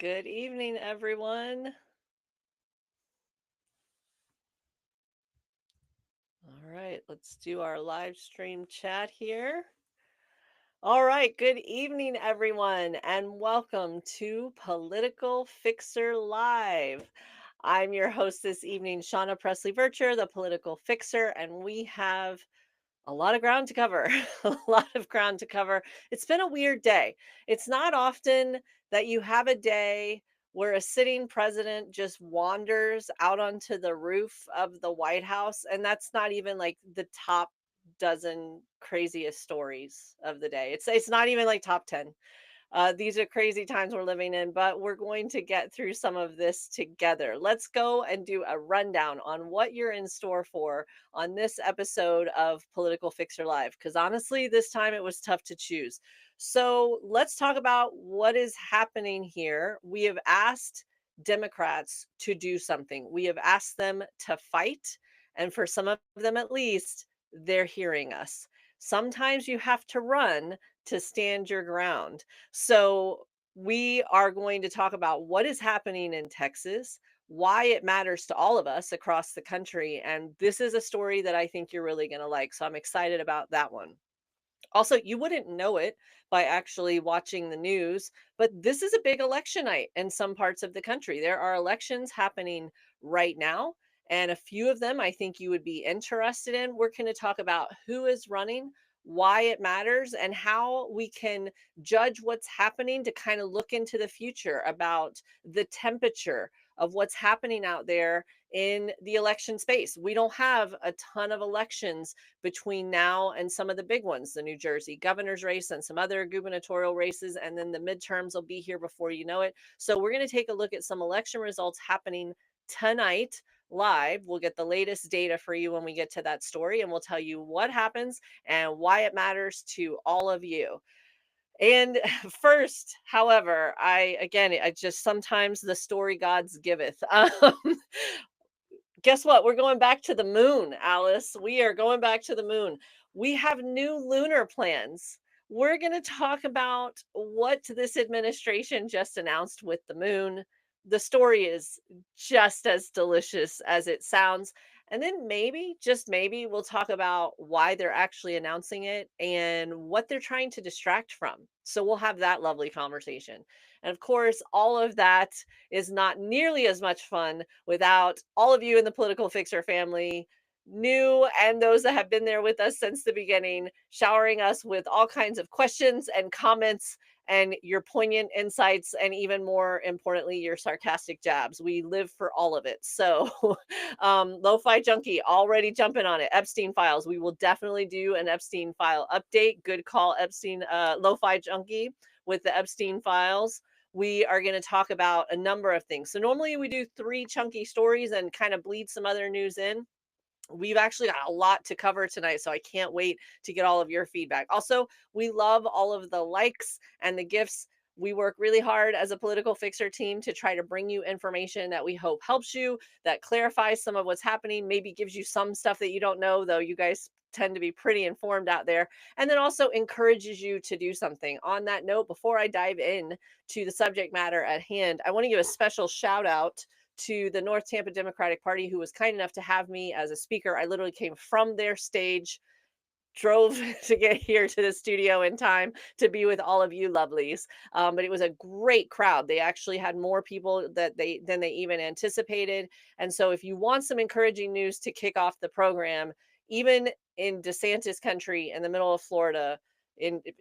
Good evening, everyone. All right, let's do our live stream chat here. All right, good evening, everyone, and welcome to Political Fixer Live. I'm your host this evening, Shauna Presley Vircher, the Political Fixer, and we have a lot of ground to cover. A lot of ground to cover. It's been a weird day. It's not often that you have a day where a sitting president just wanders out onto the roof of the White House. And that's not even like the top dozen craziest stories of the day. It's not even like top 10. These are crazy times we're living in, but we're going to get through some of this together. Let's go and do a rundown on what you're in store for on this episode of Political Fixer Live, because honestly, this time it was tough to choose. So let's talk about what is happening here. We have asked Democrats to do something, we have asked them to fight. And for some of them, at least, they're hearing us. Sometimes you have to run to stand your ground. So, we are going to talk about what is happening in Texas, why it matters to all of us across the country. And this is a story that I think you're really going to like. So, I'm excited about that one. Also, you wouldn't know it by actually watching the news, but this is a big election night in some parts of the country. There are elections happening right now, and a few of them I think you would be interested in. We're going to talk about who is running, why it matters, and how we can judge what's happening to kind of look into the future about the temperature of what's happening out there in the election space. We don't have a ton of elections between now and some of the big ones, the New Jersey governor's race and some other gubernatorial races, and then the midterms will be here before you know it. So we're going to take a look at some election results happening tonight live. We'll get the latest data for you when we get to that story, and we'll tell you what happens and why it matters to all of you. And first, however, I just sometimes the story gods giveth. Guess what? We're going back to the moon, Alice. We are going back to the moon. We have new lunar plans. We're going to talk about what this administration just announced with the moon. The story is just as delicious as it sounds. And then maybe, just maybe, we'll talk about why they're actually announcing it and what they're trying to distract from. So we'll have that lovely conversation. And of course, all of that is not nearly as much fun without all of you in the Political Fixer family, new and those that have been there with us since the beginning, showering us with all kinds of questions and comments and your poignant insights, and even more importantly, your sarcastic jabs. We live for all of it. So, Lo-Fi Junkie already jumping on it. Epstein Files. We will definitely do an Epstein File update. Good call, Epstein, Lo-Fi Junkie with the Epstein Files. We are going to talk about a number of things. So normally we do 3 chunky stories and kind of bleed some other news in. We've actually got a lot to cover tonight, so I can't wait to get all of your feedback. Also, we love all of the likes and the gifts. We work really hard as a Political Fixer team to try to bring you information that we hope helps you, that clarifies some of what's happening, maybe gives you some stuff that you don't know, though you guys tend to be pretty informed out there, and then also encourages you to do something. On that note, before I dive in to the subject matter at hand, I want to give a special shout out to the North Tampa Democratic Party, who was kind enough to have me as a speaker. I literally came from their stage, drove to get here to the studio in time to be with all of you lovelies. But it was a great crowd. They actually had more people than they even anticipated. And so if you want some encouraging news to kick off the program, even in DeSantis country in the middle of Florida,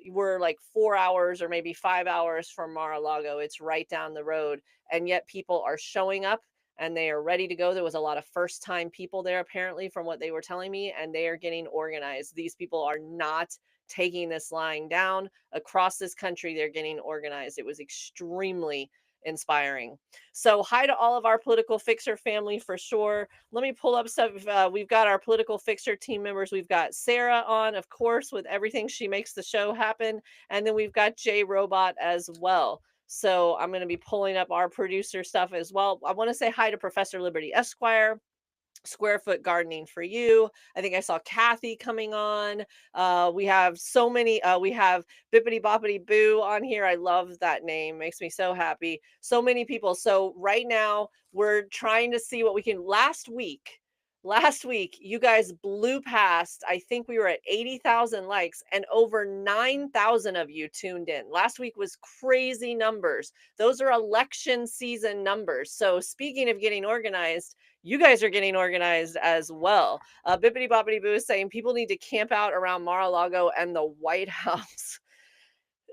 we're like 4 hours or maybe 5 hours from Mar-a-Lago. It's right down the road, and yet people are showing up and they are ready to go. There was a lot of first time people there, apparently, from what they were telling me, and they are getting organized. These people are not taking this lying down. Across this country, they're getting organized. It was extremely inspiring. So, hi to all of our Political Fixer family for sure. Let me pull up stuff. We've got our Political Fixer team members. We've got Sarah on, of course, with everything. She makes the show happen. And then we've got Jay Robot as well. So I'm going to be pulling up our producer stuff as well. I want to say hi to Professor Liberty Esquire. Square Foot Gardening for You. I think I saw Kathy coming on. We have so many. We have Bippity Boppity Boo on here. I love that name. Makes me so happy. So many people. So right now we're trying to see what we can. Last week, you guys blew past. I think we were at 80,000 likes and over 9,000 of you tuned in. Last week was crazy numbers. Those are election season numbers. So speaking of getting organized, you guys are getting organized as well. Bippity Boppity Boo is saying people need to camp out around Mar-a-Lago and the White House.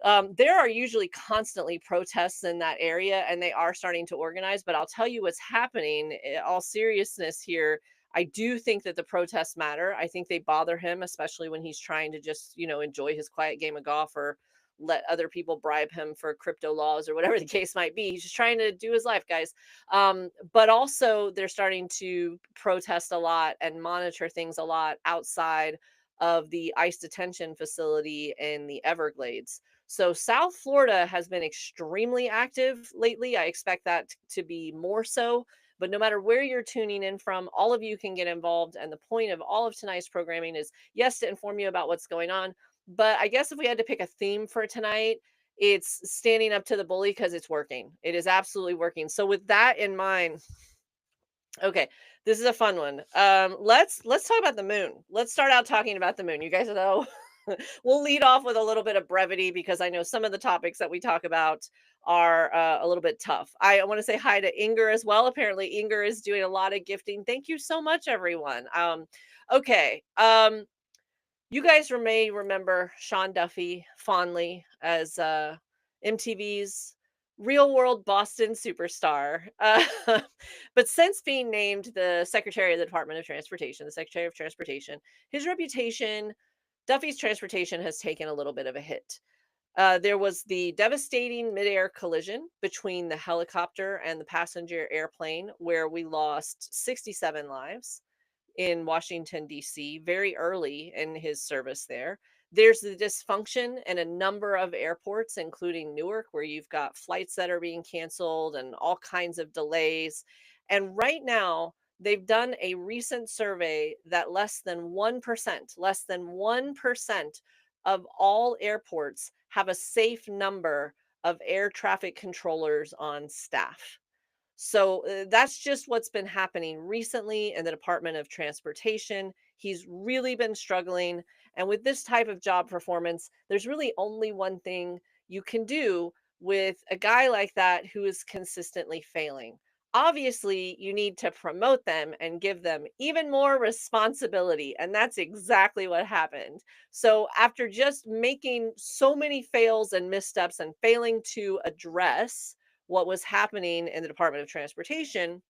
There are usually constantly protests in that area, and they are starting to organize. But I'll tell you what's happening. In all seriousness here, I do think that the protests matter. I think they bother him, especially when he's trying to just, enjoy his quiet game of golf or let other people bribe him for crypto laws or whatever the case might be. He's just trying to do his life, guys. But also, they're starting to protest a lot and monitor things a lot outside of the ICE detention facility in the Everglades. So South Florida has been extremely active lately. I expect that to be more so. But no matter where you're tuning in from, all of you can get involved. And the point of all of tonight's programming is, yes, to inform you about what's going on. But I guess if we had to pick a theme for tonight, it's standing up to the bully because it's working. It is absolutely working. So with that in mind, okay, this is a fun one. Let's talk about the moon. Let's start out talking about the moon. You guys know we'll lead off with a little bit of brevity because I know some of the topics that we talk about are a little bit tough. I want to say hi to Inger as well. Apparently, Inger is doing a lot of gifting. Thank you so much, everyone. Okay. You guys may remember Sean Duffy fondly as MTV's real world Boston superstar. But since being named the Secretary of the Department of Transportation, the Secretary of Transportation, his reputation, Duffy's transportation has taken a little bit of a hit. There was the devastating midair collision between the helicopter and the passenger airplane, where we lost 67 lives in Washington, D.C., very early in his service there. There's the dysfunction in a number of airports, including Newark, where you've got flights that are being canceled and all kinds of delays. And right now, they've done a recent survey that less than 1% of all airports have a safe number of air traffic controllers on staff. So that's just what's been happening recently in the Department of Transportation. He's really been struggling. And with this type of job performance, there's really only one thing you can do with a guy like that who is consistently failing. Obviously, you need to promote them and give them even more responsibility. And that's exactly what happened. So, after just making so many fails and missteps and failing to address what was happening in the Department of Transportation,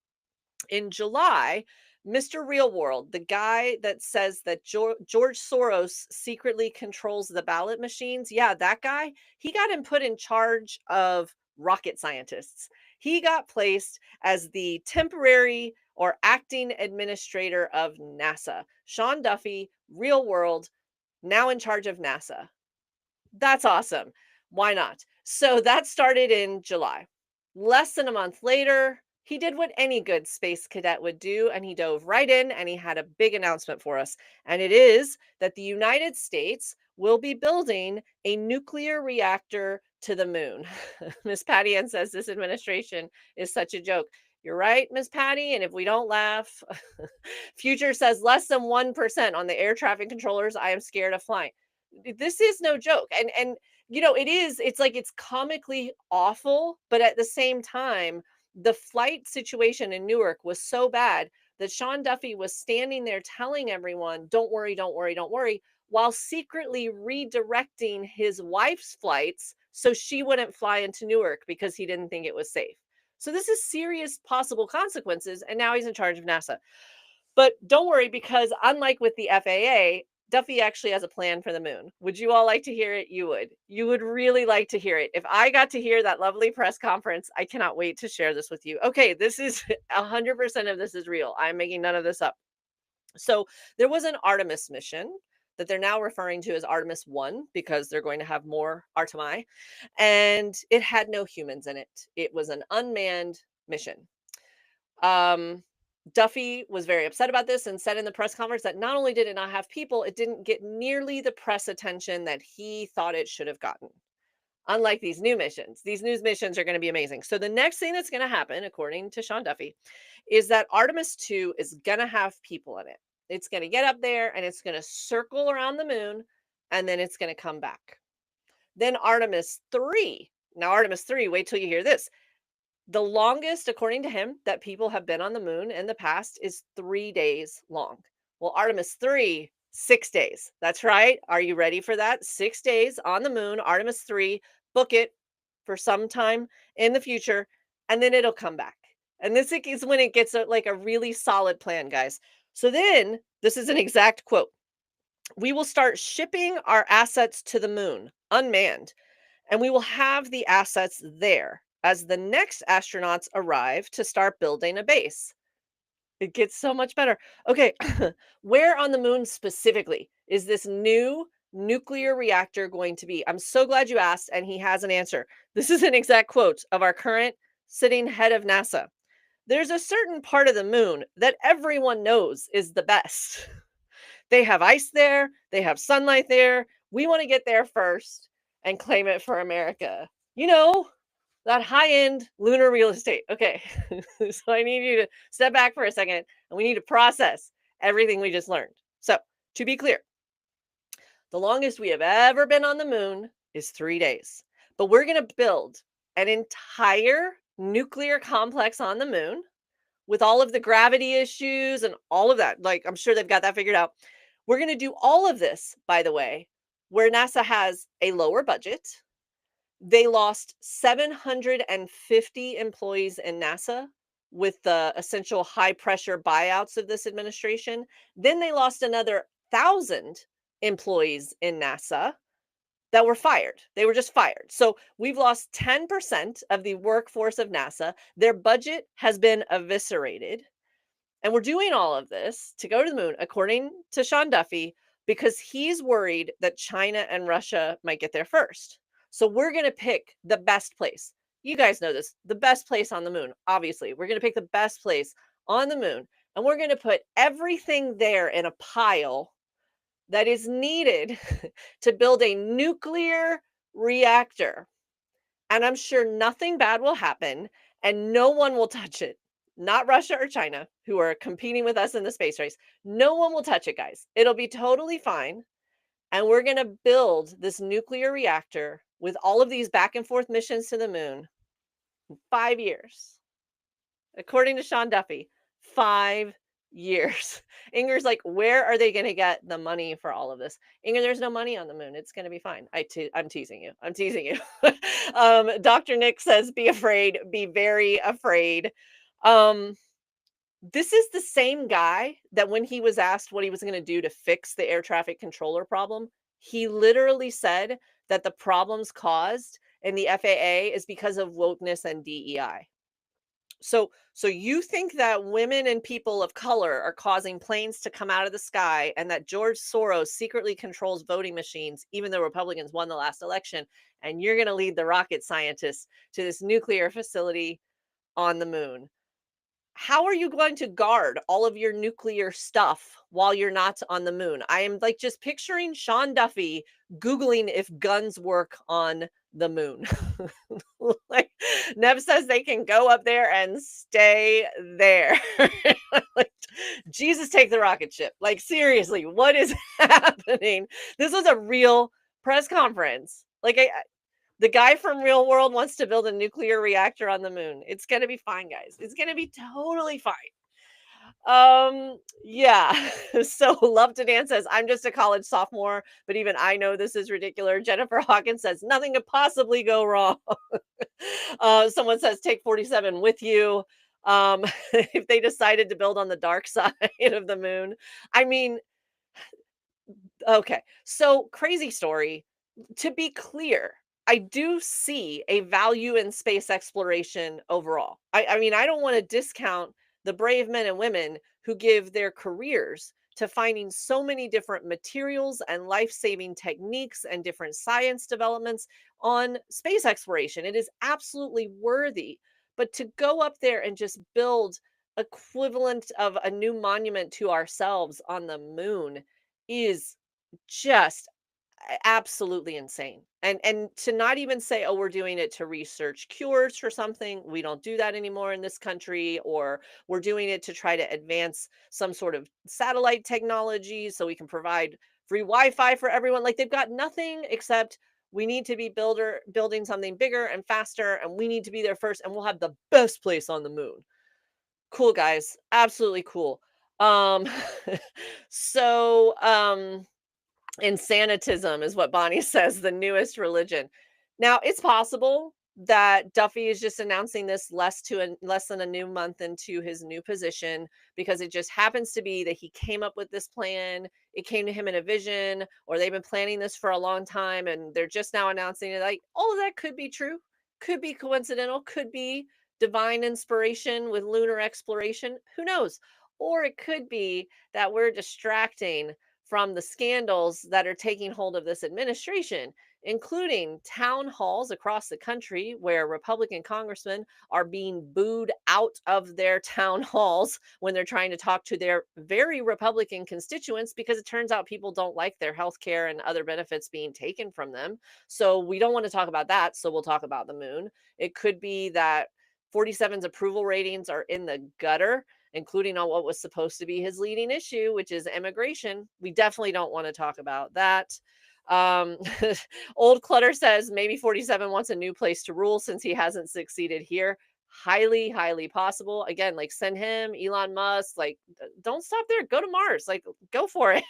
in July, Mr. Real World, the guy that says that George Soros secretly controls the ballot machines, yeah, that guy, he got him put in charge of rocket scientists. He got placed as the temporary or acting administrator of NASA. Sean Duffy, Real World, now in charge of NASA. That's awesome. Why not? So that started in July. Less than a month later, he did what any good space cadet would do, and he dove right in and he had a big announcement for us. And it is that the United States will be building a nuclear reactor to the moon. Miss Patty Ann says this administration is such a joke. You're right, Miss Patty. And if we don't laugh, Future says less than 1% on the air traffic controllers. I am scared of flying. This is no joke. And it's like it's comically awful, but at the same time, the flight situation in Newark was so bad that Sean Duffy was standing there telling everyone, don't worry, don't worry, don't worry, while secretly redirecting his wife's flights so she wouldn't fly into Newark because he didn't think it was safe. So this is serious possible consequences. And now he's in charge of NASA. But don't worry, because unlike with the FAA, Duffy actually has a plan for the moon. Would you all like to hear it? You would. You would really like to hear it. If I got to hear that lovely press conference, I cannot wait to share this with you. Okay, this is 100% of this is real. I'm making none of this up. So there was an Artemis mission that they're now referring to as Artemis 1 because they're going to have more Artemi, and it had no humans in it. It was an unmanned mission. Um Duffy was very upset about this and said in the press conference that not only did it not have people, it didn't get nearly the press attention that he thought it should have gotten. Unlike these new missions are going to be amazing. So the next thing that's going to happen, according to Sean Duffy, is that Artemis 2 is going to have people in it. It's going to get up there and it's going to circle around the moon and then it's going to come back. Then Artemis 3. Now, Artemis 3, wait till you hear this. The longest, according to him, that people have been on the moon in the past is 3 days long. Well, Artemis 3, 6 days. That's right. Are you ready for that? 6 days on the moon, Artemis 3. Book it for some time in the future, and then it'll come back. And this is when it gets like a really solid plan, guys. So then, this is an exact quote. We will start shipping our assets to the moon, unmanned, and we will have the assets there as the next astronauts arrive to start building a base. It gets so much better. Okay, where on the moon specifically is this new nuclear reactor going to be? I'm so glad you asked, and he has an answer. This is an exact quote of our current sitting head of NASA. There's a certain part of the moon that everyone knows is the best. They have ice there, they have sunlight there. We want to get there first and claim it for America. You know, that high-end lunar real estate. Okay. So I need you to step back for a second and we need to process everything we just learned. So, to be clear, the longest we have ever been on the moon is 3 days. But we're going to build an entire nuclear complex on the moon with all of the gravity issues and all of that. Like, I'm sure they've got that figured out. We're going to do all of this, by the way, where NASA has a lower budget. They lost 750 employees in NASA with the essential high pressure buyouts of this administration. Then they lost another 1,000 employees in NASA that were fired. They were just fired. So we've lost 10% of the workforce of NASA. Their budget has been eviscerated. And we're doing all of this to go to the moon, according to Sean Duffy, because he's worried that China and Russia might get there first. So we're going to pick the best place. You guys know this, the best place on the moon. Obviously, we're going to pick the best place on the moon, and we're going to put everything there in a pile that is needed to build a nuclear reactor. And I'm sure nothing bad will happen and no one will touch it. Not Russia or China, who are competing with us in the space race. No one will touch it, guys. It'll be totally fine. And we're going to build this nuclear reactor with all of these back and forth missions to the moon in 5 years. According to Sean Duffy, 5 years. Inger's like, where are they going to get the money for all of this? Inger, there's no money on the moon. It's going to be fine. I'm teasing you. I'm teasing you. Dr. Nick says, be afraid, be very afraid. This is the same guy that when he was asked what he was going to do to fix the air traffic controller problem, he literally said that the problems caused in the FAA is because of wokeness and DEI. So you think that women and people of color are causing planes to come out of the sky and that George Soros secretly controls voting machines, even though Republicans won the last election, and you're going to lead the rocket scientists to this nuclear facility on the moon. How are you going to guard all of your nuclear stuff while you're not on the moon? I am like just picturing Sean Duffy Googling if guns work on the moon. Like Nev says they can go up there and stay there. Like, Jesus, take the rocket ship. Like, seriously, what is happening? This was a real press conference. Like, the guy from Real World wants to build a nuclear reactor on the moon. It's going to be fine, guys. It's going to be totally fine. Yeah. So Love to Dance says, I'm just a college sophomore, but even I know this is ridiculous. Jennifer Hawkins says, nothing could possibly go wrong. Someone says, take 47 with you. If they decided to build on the dark side of the moon. I mean, okay. So crazy story. To be clear, I do see a value in space exploration overall. I mean, I don't want to discount the brave men and women who give their careers to finding so many different materials and life-saving techniques and different science developments on space exploration. It is absolutely worthy. But to go up there and just build equivalent of a new monument to ourselves on the moon is just absolutely insane. And to not even say, "Oh, we're doing it to research cures for something." We don't do that anymore in this country, or we're doing it to try to advance some sort of satellite technology so we can provide free Wi-Fi for everyone. Like they've got nothing except we need to be building something bigger and faster, and we need to be there first, and we'll have the best place on the moon. Cool, guys. Absolutely cool. Um, so, insanitism is what Bonnie says, the newest religion. Now, it's possible that Duffy is just announcing this less than a new month into his new position because it just happens to be that he came up with this plan. It came to him in a vision, or they've been planning this for a long time and they're just now announcing it. Like, all of that could be true, could be coincidental, could be divine inspiration with lunar exploration. Who knows? Or it could be that we're distracting from the scandals that are taking hold of this administration, including town halls across the country where Republican congressmen are being booed out of their town halls when they're trying to talk to their very Republican constituents because it turns out people don't like their health care and other benefits being taken from them. So we don't want to talk about that. So we'll talk about the moon. It could be that 47's approval ratings are in the gutter, including on what was supposed to be his leading issue, which is immigration. We definitely don't want to talk about that. Um, Old Clutter says maybe 47 wants a new place to rule since he hasn't succeeded here. Highly, highly possible. Again, like send him, Elon Musk, like don't stop there. Go to Mars. Like go for it.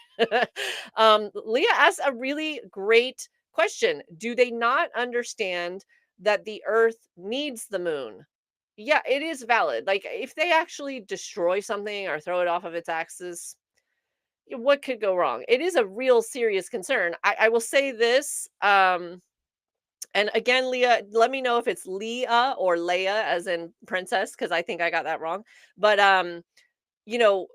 Leah asked a really great question. Do they not understand that the Earth needs the moon? Yeah, it is valid. Like, if they actually destroy something or throw it off of its axis, what could go wrong? It is a real serious concern. I will say this, and again, Leah, let me know if it's Leah or Leia, as in princess, because I think I got that wrong. But you know,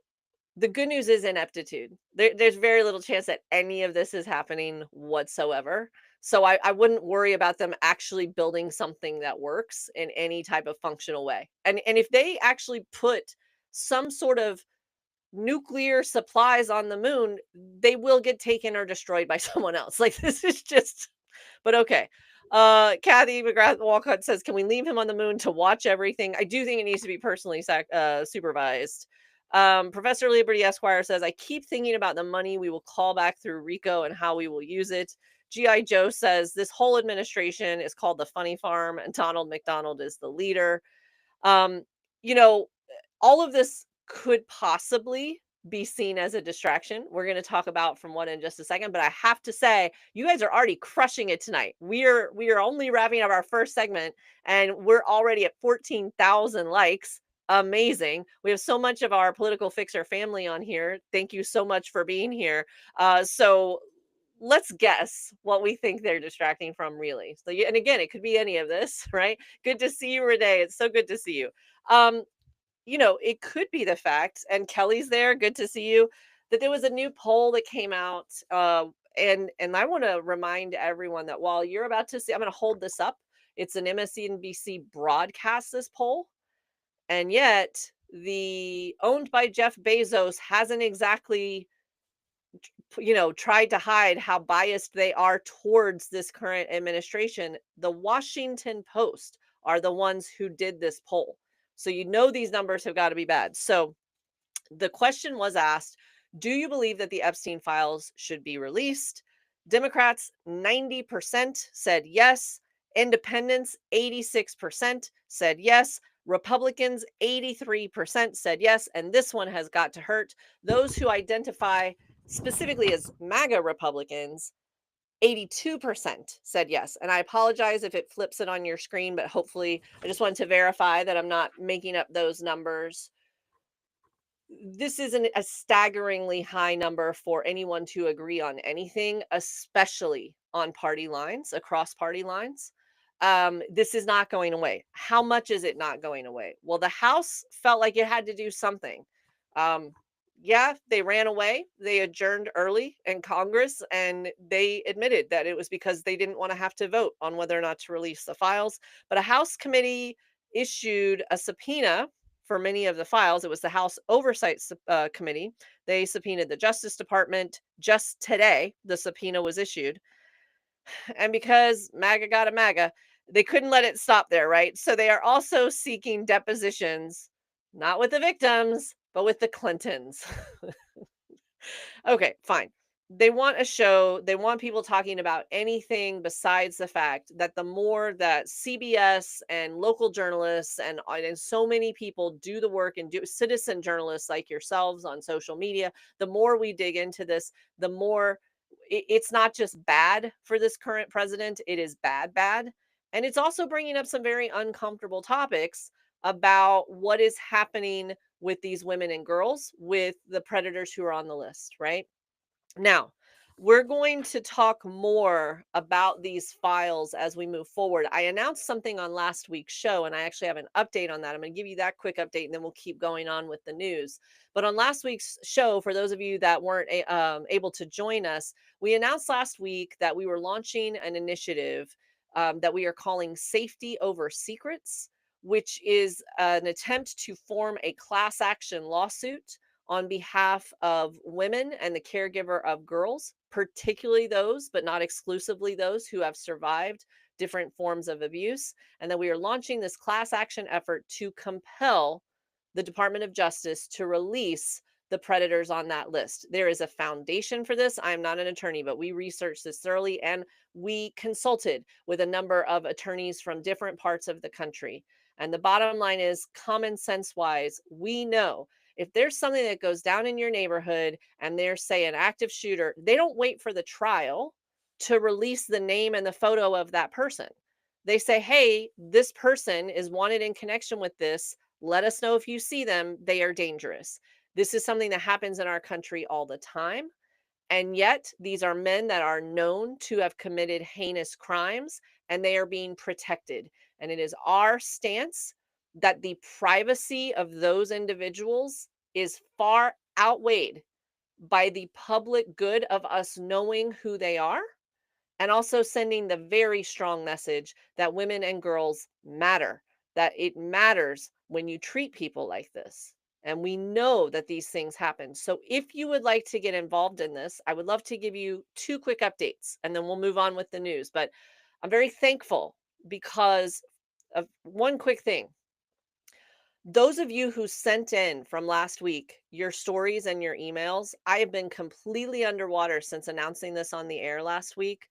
the good news is ineptitude. There's very little chance that any of this is happening whatsoever. So I wouldn't worry about them actually building something that works in any type of functional way. And if they actually put some sort of nuclear supplies on the moon, they will get taken or destroyed by someone else. Like this is just but okay. Kathy McGrath Walcott says, "Can we leave him on the moon to watch everything?" I do think it needs to be personally supervised. Professor Liberty Esquire says, "I keep thinking about the money we will call back through RICO and how we will use it." GI Joe says, "This whole administration is called the Funny Farm, and Donald McDonald is the leader." Um, you know, all of this could possibly be seen as a distraction. We're going to talk about from what in just a second, but I have to say, you guys are already crushing it tonight. We are only wrapping up our first segment, and we're already at 14,000 likes. Amazing. We have so much of our political fixer family on here. Thank you so much for being here. So let's guess what we think they're distracting from really. So, and again, it could be any of this, right? Good to see you, Renee. It's so good to see you. Um, it could be the fact, and Kelly's there, good to see you, that there was a new poll that came out. And I want to remind everyone that while you're about to see, I'm going to hold this up. It's an MSNBC broadcast, this poll. And yet, the owned by Jeff Bezos hasn't exactly tried to hide how biased they are towards this current administration. The Washington Post are the ones who did this poll. So these numbers have got to be bad. So the question was asked, do you believe that the Epstein files should be released? Democrats 90% said yes. Independents 86% said yes. Republicans 83% said yes. And this one has got to hurt. Those who identify specifically as MAGA Republicans, 82% said yes. And I apologize if it flips it on your screen, but hopefully I just wanted to verify that I'm not making up those numbers. This isn't a staggeringly high number for anyone to agree on anything, especially on party lines, across party lines. This is not going away. How much is it not going away? Well, the House felt like it had to do something. Um, yeah, they ran away. They adjourned early in Congress, and they admitted that it was because they didn't want to have to vote on whether or not to release the files. But a House committee issued a subpoena for many of the files. It was the House Oversight Committee. They subpoenaed the Justice Department just today. The subpoena was issued. And because MAGA got a MAGA, they couldn't let it stop there, right? So they are also seeking depositions, not with the victims, but with the Clintons. Okay, fine. They want a show, they want people talking about anything besides the fact that the more that CBS and local journalists and so many people do the work and do citizen journalists like yourselves on social media, the more we dig into this, the more it's not just bad for this current president, it is bad, bad. And it's also bringing up some very uncomfortable topics about what is happening with these women and girls, with the predators who are on the list, right? Now, we're going to talk more about these files as we move forward. I announced something on last week's show, and I actually have an update on that. I'm going to give you that quick update, and then we'll keep going on with the news. But on last week's show, for those of you that weren't able to join us, we announced last week that we were launching an initiative that we are calling Safety Over Secrets, which is an attempt to form a class action lawsuit on behalf of women and the caregiver of girls, particularly those, but not exclusively those, who have survived different forms of abuse. And that we are launching this class action effort to compel the Department of Justice to release the predators on that list. There is a foundation for this. I'm not an attorney, but we researched this thoroughly and we consulted with a number of attorneys from different parts of the country. And the bottom line is, common sense wise, we know if there's something that goes down in your neighborhood and there's, say, an active shooter, they don't wait for the trial to release the name and the photo of that person. They say, hey, this person is wanted in connection with this. Let us know if you see them. They are dangerous. This is something that happens in our country all the time. And yet, these are men that are known to have committed heinous crimes and they are being protected. And it is our stance that the privacy of those individuals is far outweighed by the public good of us knowing who they are, and also sending the very strong message that women and girls matter, that it matters when you treat people like this. And we know that these things happen. So if you would like to get involved in this, I would love to give you two quick updates and then we'll move on with the news. But I'm very thankful because of one quick thing. Those of you who sent in from last week your stories and your emails, I have been completely underwater since announcing this on the air last week.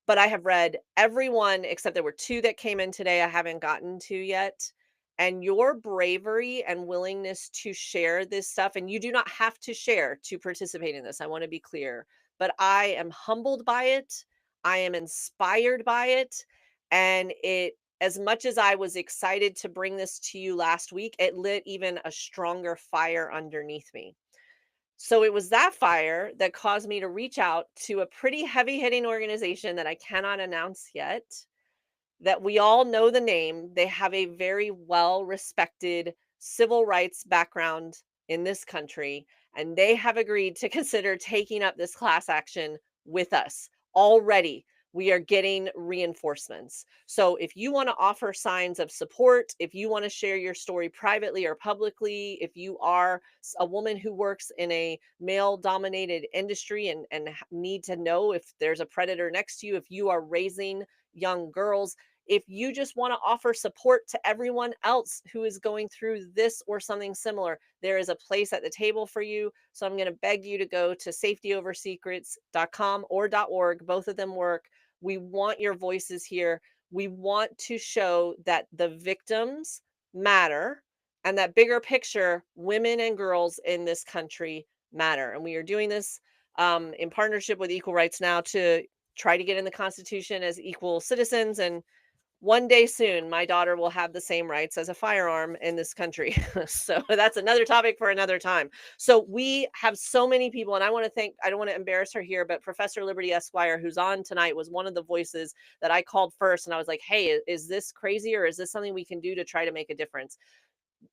But I have read every one except there were 2 that came in today I haven't gotten to yet. And your bravery and willingness to share this stuff, and you do not have to share to participate in this, I wanna be clear, but I am humbled by it, I am inspired by it, and it, as much as I was excited to bring this to you last week, it lit even a stronger fire underneath me. So it was that fire that caused me to reach out to a pretty heavy hitting organization that I cannot announce yet, that we all know the name. They have a very well respected civil rights background in this country, and they have agreed to consider taking up this class action with us. Already, we are getting reinforcements. So if you want to offer signs of support, if you want to share your story privately or publicly, if you are a woman who works in a male dominated industry and need to know if there's a predator next to you, if you are raising young girls, if you just want to offer support to everyone else who is going through this or something similar, there is a place at the table for you. So I'm going to beg you to go to safetyoversecrets.com or .org. Both of them work. We want your voices here. We want to show that the victims matter and that bigger picture, women and girls in this country matter. And we are doing this in partnership with Equal Rights Now to try to get in the Constitution as equal citizens. And one day soon, my daughter will have the same rights as a firearm in this country. So that's another topic for another time. So we have so many people, and I want to thank, I don't want to embarrass her here, but Professor Liberty Esquire, who's on tonight, was one of the voices that I called first. And I was like, hey, is this crazy or is this something we can do to try to make a difference?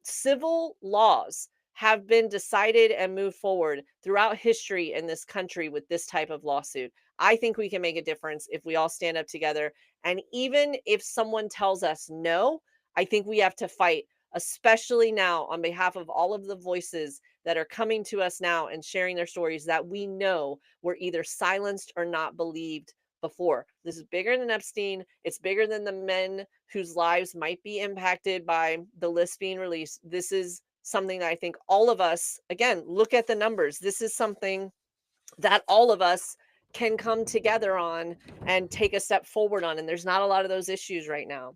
Civil laws have been decided and moved forward throughout history in this country with this type of lawsuit. I think we can make a difference if we all stand up together. And even if someone tells us no, I think we have to fight especially now on behalf of all of the voices that are coming to us now and sharing their stories that we know were either silenced or not believed before. This is bigger than Epstein. It's bigger than the men whose lives might be impacted by the list being released. This is something that I think all of us, again, look at the numbers. This is something that all of us can come together on and take a step forward on. And there's not a lot of those issues right now.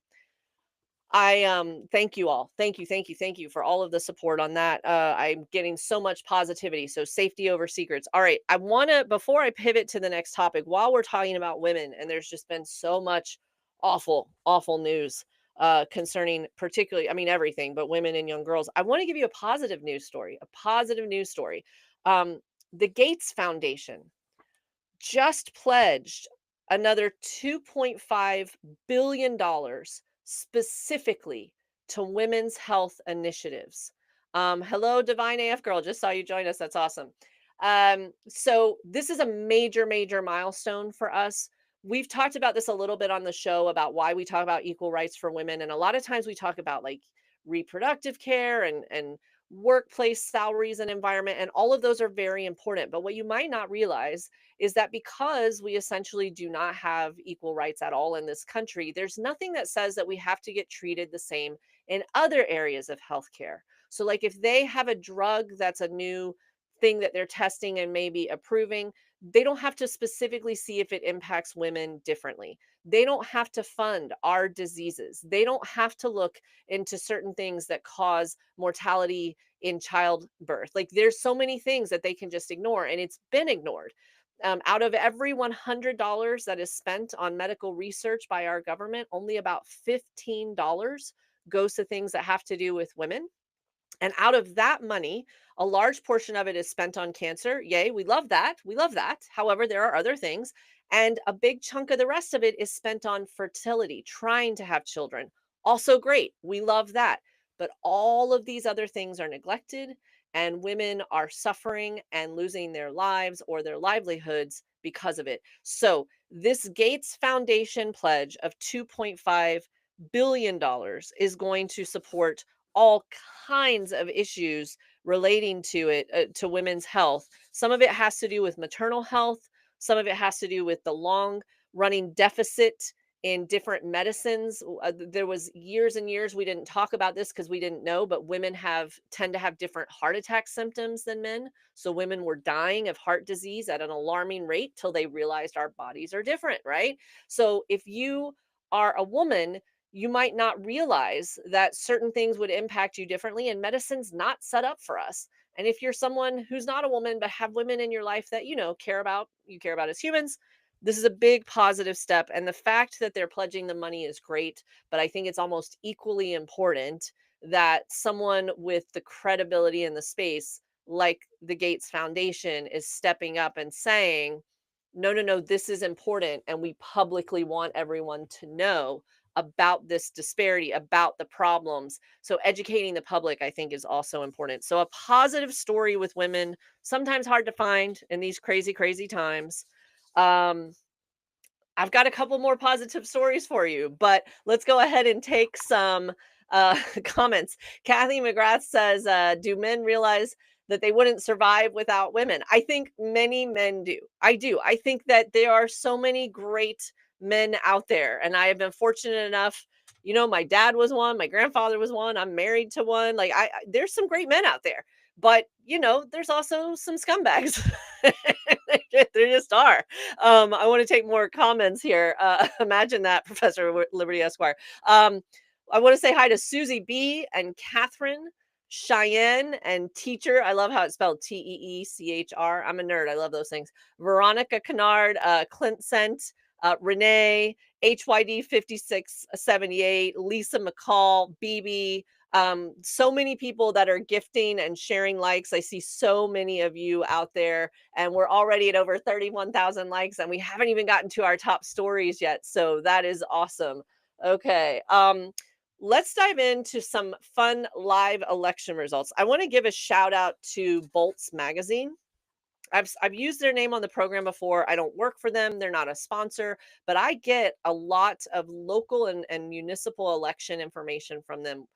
I thank you all. Thank you for all of the support on that. I'm getting so much positivity. So safety over secrets. All right. I want to before I pivot to the next topic, while we're talking about women, and there's just been so much awful news concerning particularly, I mean everything, but women and young girls. I want to give you a positive news story. A positive news story. Um, the Gates Foundation just pledged another $2.5 billion dollars specifically to women's health initiatives. Hello, Divine AF Girl. Just saw you join us. That's awesome. So this is a major milestone for us. We've talked about this a little bit on the show about why we talk about equal rights for women. And a lot of times we talk about like reproductive care and workplace salaries and environment. And all of those are very important. But what you might not realize is that because we essentially do not have equal rights at all in this country, there's nothing that says that we have to get treated the same in other areas of healthcare. So, like if they have a drug that's a new thing that they're testing and maybe approving, they don't have to specifically see if it impacts women differently. They don't have to fund our diseases. They don't have to look into certain things that cause mortality in childbirth. Like there's so many things that they can just ignore, and it's been ignored. Out of every $100 that is spent on medical research by our government, only about $15 goes to things that have to do with women. And out of that money, a large portion of it is spent on cancer. Yay, we love that. We love that. However, there are other things. And a big chunk of the rest of it is spent on fertility, trying to have children. Also great. We love that. But all of these other things are neglected, and women are suffering and losing their lives or their livelihoods because of it. So, this Gates Foundation pledge of $2.5 billion dollars is going to support all kinds of issues relating to it, to women's health. Some of it has to do with maternal health. Some of it has to do with the long running deficit in different medicines. There was years and years we didn't talk about this because we didn't know, but women have tend to have different heart attack symptoms than men. So women were dying of heart disease at an alarming rate till they realized our bodies are different, right? So if you are a woman, you might not realize that certain things would impact you differently, and medicine's not set up for us. And if you're someone who's not a woman but have women in your life that care about, you care about as humans, this is a big positive step. And the fact that they're pledging the money is great, but I think it's almost equally important that someone with the credibility in the space like the Gates Foundation is stepping up and saying, no, this is important, and we publicly want everyone to know about this disparity, about the problems. So educating the public, I think, is also important. So a positive story with women, sometimes hard to find in these crazy times. Um, I've got a couple more positive stories for you, but let's go ahead and take some comments. Kathy McGrath says, do men realize that they wouldn't survive without women? I think many men do. I do. I think that there are so many great men out there, and I have been fortunate enough. My dad was one, my grandfather was one, I'm married to one. Like there's some great men out there, but there's also some scumbags. There just are. I want to take more comments here. Imagine that, Professor Liberty Esquire. I want to say hi to Susie B and Catherine, Cheyenne, and Teacher. I love how it's spelled Teechr. I'm a nerd. I love those things. Veronica Kennard, Clint Sent, Renee, HYD 5678, Lisa McCall, BB. So many people that are gifting and sharing likes. I see so many of you out there, and we're already at over 31,000 likes, and we haven't even gotten to our top stories yet. So that is awesome. Okay. Let's dive into some fun live election results. I want to give a shout out to Bolts Magazine. I've used their name on the program before. I don't work for them. They're not a sponsor, but I get a lot of local and municipal election information from them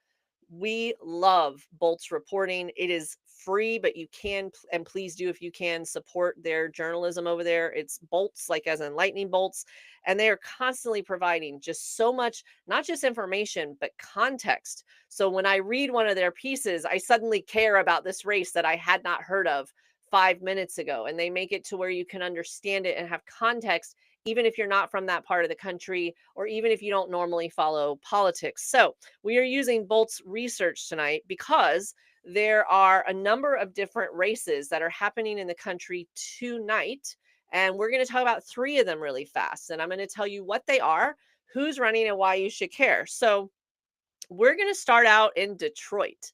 We love Bolt's reporting. It is free, but you can, and please do if you can, support their journalism over there. It's bolts, like as in lightning bolts. And they are constantly providing just so much, not just information, but context. So when I read one of their pieces, I suddenly care about this race that I had not heard of 5 minutes ago. And they make it to where you can understand it and have context, even if you're not from that part of the country, or even if you don't normally follow politics. So we are using Bolt's research tonight because there are a number of different races that are happening in the country tonight. And we're going to talk about three of them really fast. And I'm going to tell you what they are, who's running, and why you should care. So we're going to start out in Detroit.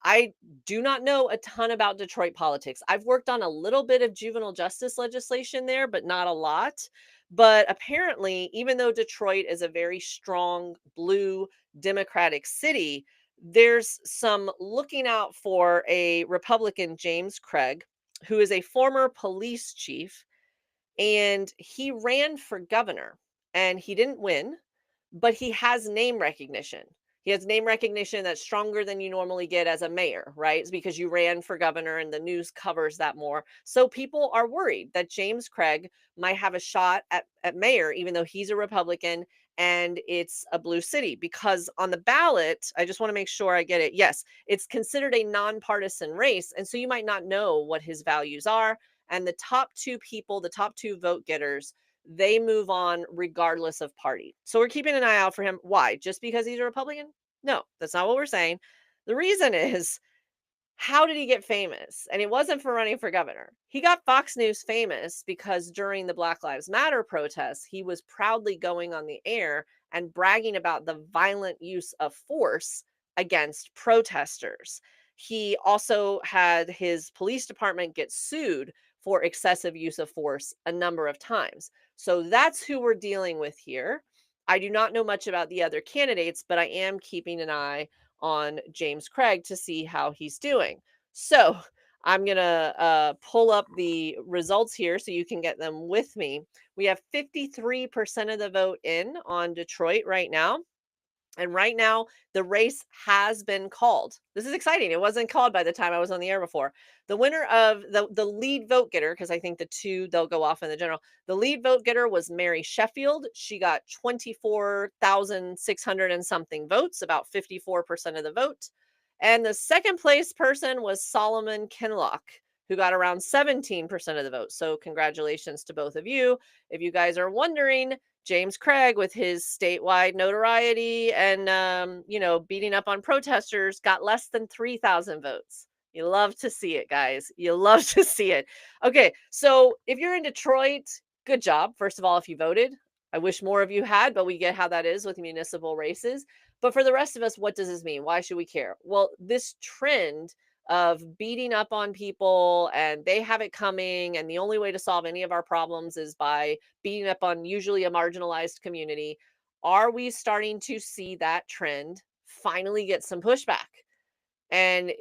I do not know a ton about Detroit politics. I've worked on a little bit of juvenile justice legislation there, but not a lot. But apparently, even though Detroit is a very strong blue Democratic city, there's some looking out for a Republican, James Craig, who is a former police chief, and he ran for governor and he didn't win, but he has name recognition. He has name recognition that's stronger than you normally get as a mayor, right? It's because you ran for governor and the news covers that more. So people are worried that James Craig might have a shot at mayor, even though he's a Republican and it's a blue city. Because on the ballot, I just want to make sure I get it. Yes, it's considered a nonpartisan race. And so you might not know what his values are. And the top two people, the top two vote getters, they move on regardless of party. So we're keeping an eye out for him. Why? Just because he's a Republican? No, that's not what we're saying. The reason is, how did he get famous? And it wasn't for running for governor. He got Fox News famous because during the Black Lives Matter protests, he was proudly going on the air and bragging about the violent use of force against protesters. He also had his police department get sued for excessive use of force a number of times. So that's who we're dealing with here. I do not know much about the other candidates, but I am keeping an eye on James Craig to see how he's doing. So I'm going to pull up the results here so you can get them with me. We have 53% of the vote in on Detroit right now. And right now, the race has been called. This is exciting. It wasn't called by the time I was on the air before. The winner of the lead vote getter, because I think the two, they'll go off in the general. The lead vote getter was Mary Sheffield. She got 24,600 and something votes, about 54% of the vote. And the second place person was Solomon Kinloch, who got around 17% of the vote. So congratulations to both of you. If you guys are wondering, James Craig, with his statewide notoriety and beating up on protesters, got less than 3,000 votes. You love to see it, guys. You love to see it. Okay, so if you're in Detroit, good job. First of all, if you voted, I wish more of you had, but we get how that is with municipal races. But for the rest of us, what does this mean? Why should we care? Well, this trend of beating up on people, and they have it coming, and the only way to solve any of our problems is by beating up on usually a marginalized community. Are we starting to see that trend finally get some pushback? And,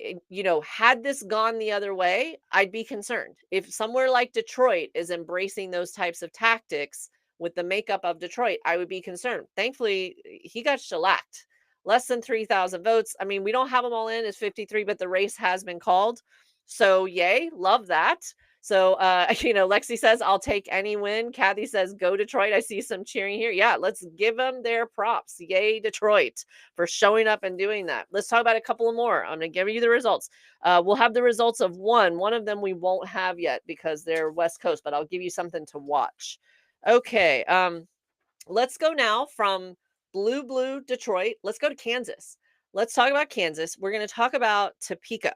had this gone the other way, I'd be concerned. If somewhere like Detroit is embracing those types of tactics with the makeup of Detroit, I would be concerned. Thankfully, he got shellacked. Less than 3,000 votes. I mean, we don't have them all in. It's 53, but the race has been called. So, yay, love that. So, Lexi says, I'll take any win. Kathy says, go Detroit. I see some cheering here. Yeah, let's give them their props. Yay, Detroit, for showing up and doing that. Let's talk about a couple of more. I'm going to give you the results. We'll have the results of one. One of them we won't have yet because they're West Coast, but I'll give you something to watch. Okay, let's go now from blue Detroit. Let's go to Kansas. Let's talk about Kansas. We're going to talk about Topeka.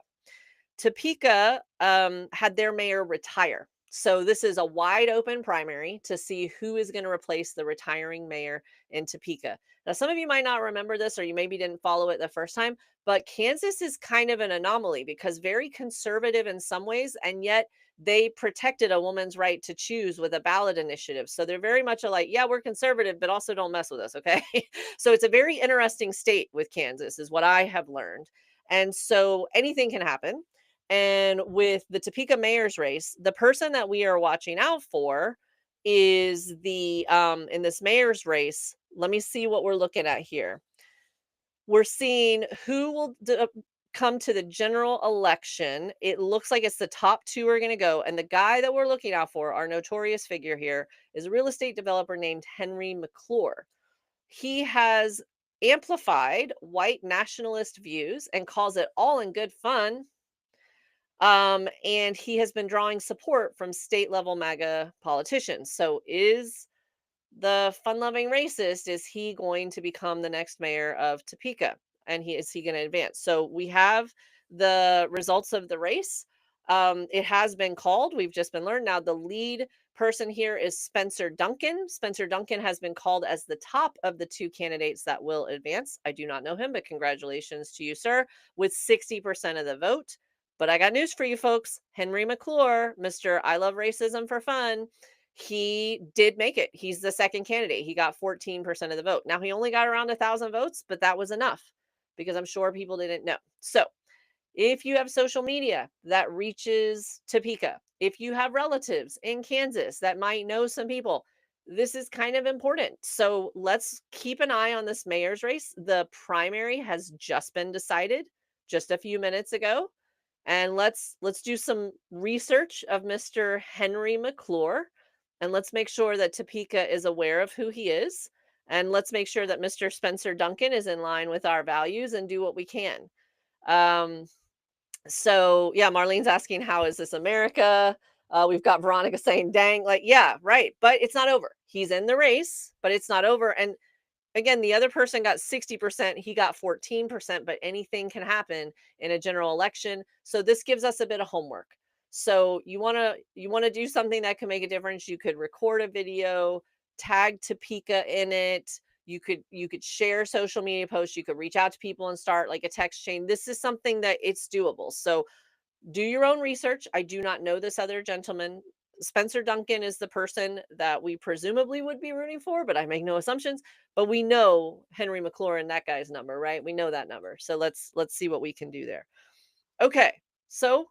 Topeka had their mayor retire. So this is a wide open primary to see who is going to replace the retiring mayor in Topeka. Now, some of you might not remember this, or you maybe didn't follow it the first time, but Kansas is kind of an anomaly because very conservative in some ways, and yet they protected a woman's right to choose with a ballot initiative. So they're very much like, yeah, we're conservative, but also don't mess with us, okay? So it's a very interesting state with Kansas, is what I have learned. And so anything can happen. And with the Topeka mayor's race, the person that we are watching out for is the in this mayor's race. Let me see what we're looking at here. We're seeing who will come to the general election. It looks like it's the top two are going to go. And the guy that we're looking out for, our notorious figure here, is a real estate developer named Henry McClure. He has amplified white nationalist views and calls it all in good fun. And he has been drawing support from state level MAGA politicians. So is the fun-loving racist, is he going to become the next mayor of Topeka? And is he going to advance? So we have the results of the race. It has been called. We've just been learned. Now the lead person here is Spencer Duncan. Spencer Duncan has been called as the top of the two candidates that will advance. I do not know him, but congratulations to you, sir, with 60% of the vote. But I got news for you folks. Henry McClure, Mr. I love racism for fun, he did make it. He's the second candidate. He got 14% of the vote. Now he only got around 1,000 votes, but that was enough because I'm sure people didn't know. So if you have social media that reaches Topeka, if you have relatives in Kansas that might know some people, this is kind of important. So let's keep an eye on this mayor's race. The primary has just been decided just a few minutes ago. And let's do some research of Mr. Henry McClure, and let's make sure that Topeka is aware of who he is, and let's make sure that Mr. Spencer Duncan is in line with our values and do what we can. Um, so yeah, Marlene's asking, how is this America? We've got Veronica saying, dang, like, yeah, right. But it's not over. He's in the race, but it's not over. And again, the other person got 60%, he got 14%, but anything can happen in a general election. So this gives us a bit of homework. So you want to do something that can make a difference. You could record a video, tag Topeka in it. You could share social media posts. You could reach out to people and start like a text chain. This is something that it's doable. So do your own research. I do not know this other gentleman. Spencer Duncan is the person that we presumably would be rooting for, but I make no assumptions. But we know Henry McClure and that guy's number, right? We know that number. So let's see what we can do there. Okay. So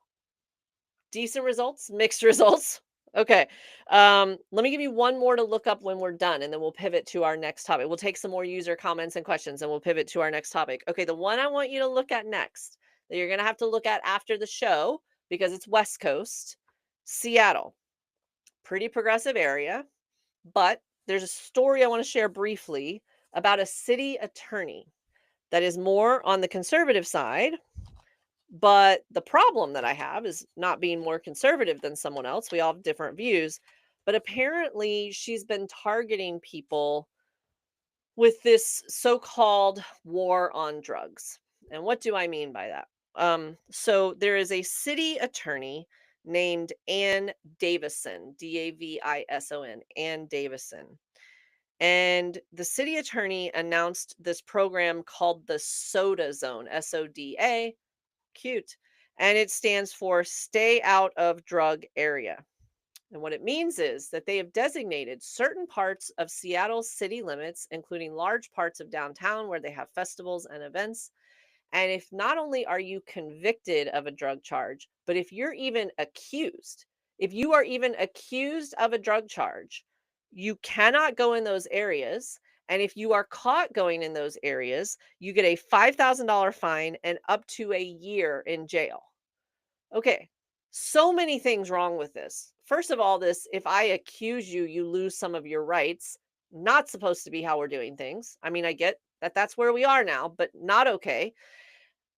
decent results, mixed results. Okay. Let me give you one more to look up when we're done, and then we'll pivot to our next topic. We'll take some more user comments and questions, and we'll pivot to our next topic. Okay, the one I want you to look at next, that you're gonna have to look at after the show because it's West Coast, Seattle. Pretty progressive area, but there's a story I want to share briefly about a city attorney that is more on the conservative side. But the problem that I have is not being more conservative than someone else. We all have different views. But apparently, she's been targeting people with this so called war on drugs. And what do I mean by that? So there is a city attorney named Ann Davison, Davison, Ann Davison. And the city attorney announced this program called the SODA Zone, SODA, cute. And it stands for Stay Out of Drug Area. And what it means is that they have designated certain parts of Seattle's city limits, including large parts of downtown where they have festivals and events. And if not only are you convicted of a drug charge, but if you're even accused, if you are even accused of a drug charge, you cannot go in those areas. And if you are caught going in those areas, you get a $5,000 fine and up to a year in jail. Okay. So many things wrong with this. First of all, this, if I accuse you, you lose some of your rights. Not supposed to be how we're doing things. I mean, I get that that's where we are now, but not okay.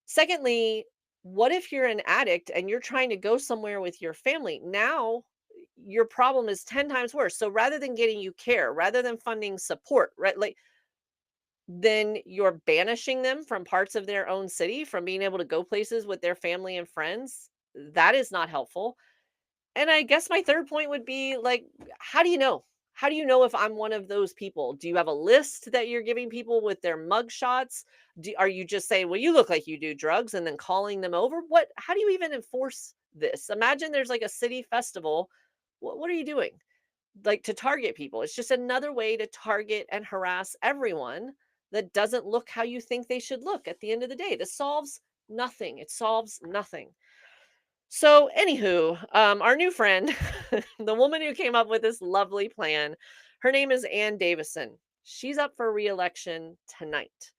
Secondly, what if you're an addict and you're trying to go somewhere with your family? Now your problem is 10 times worse. So rather than getting you care, rather than funding support, right? Like, then you're banishing them from parts of their own city, from being able to go places with their family and friends. That is not helpful. And I guess my third point would be like, how do you know? How do you know if I'm one of those people? Do you have a list that you're giving people with their mug shots? Are you just saying, well, you look like you do drugs and then calling them over? What, how do you even enforce this? Imagine there's like a city festival. What are you doing? Like, to target people. It's just another way to target and harass everyone that doesn't look how you think they should look at the end of the day. This solves nothing. It solves nothing. So, anywho, our new friend, the woman who came up with this lovely plan, her name is Ann Davison. She's up for re-election tonight.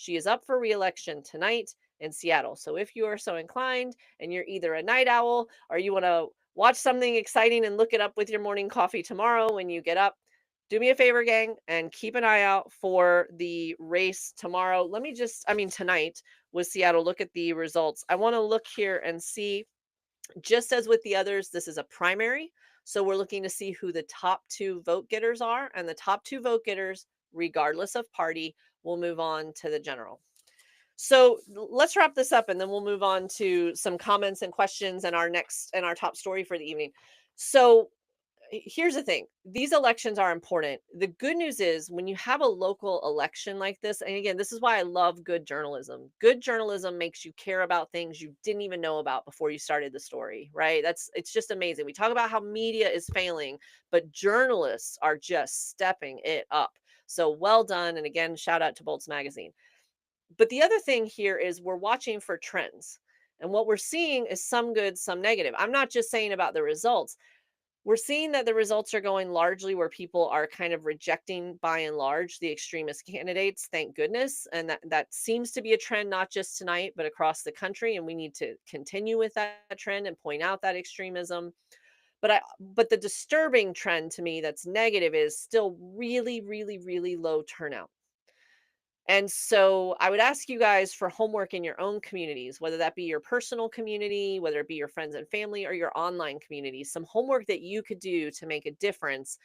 She is up for re-election tonight in Seattle. So if you are so inclined and you're either a night owl or you want to watch something exciting and look it up with your morning coffee tomorrow when you get up, do me a favor, gang, and keep an eye out for the race tomorrow. Tonight with Seattle. Look at the results. I want to look here and see, just as with the others, this is a primary. So we're looking to see who the top two vote getters are. And the top two vote getters, regardless of party, will move on to the general. So let's wrap this up and then we'll move on to some comments and questions and our top story for the evening. So here's the thing, these elections are important. The good news is when you have a local election like this, and again, this is why I love good journalism. Good journalism makes you care about things you didn't even know about before you started the story, right? It's just amazing. We talk about how media is failing, but journalists are just stepping it up. So well done. And again, shout out to Bolts Magazine. But the other thing here is we're watching for trends. And what we're seeing is some good, some negative. I'm not just saying about the results. We're seeing that the results are going largely where people are kind of rejecting, by and large, the extremist candidates, thank goodness. And that seems to be a trend, not just tonight, but across the country. And we need to continue with that trend and point out that extremism. But the disturbing trend to me that's negative is still really, really, really low turnout. And so I would ask you guys for homework in your own communities, whether that be your personal community, whether it be your friends and family, or your online community. Some homework that you could do to make a difference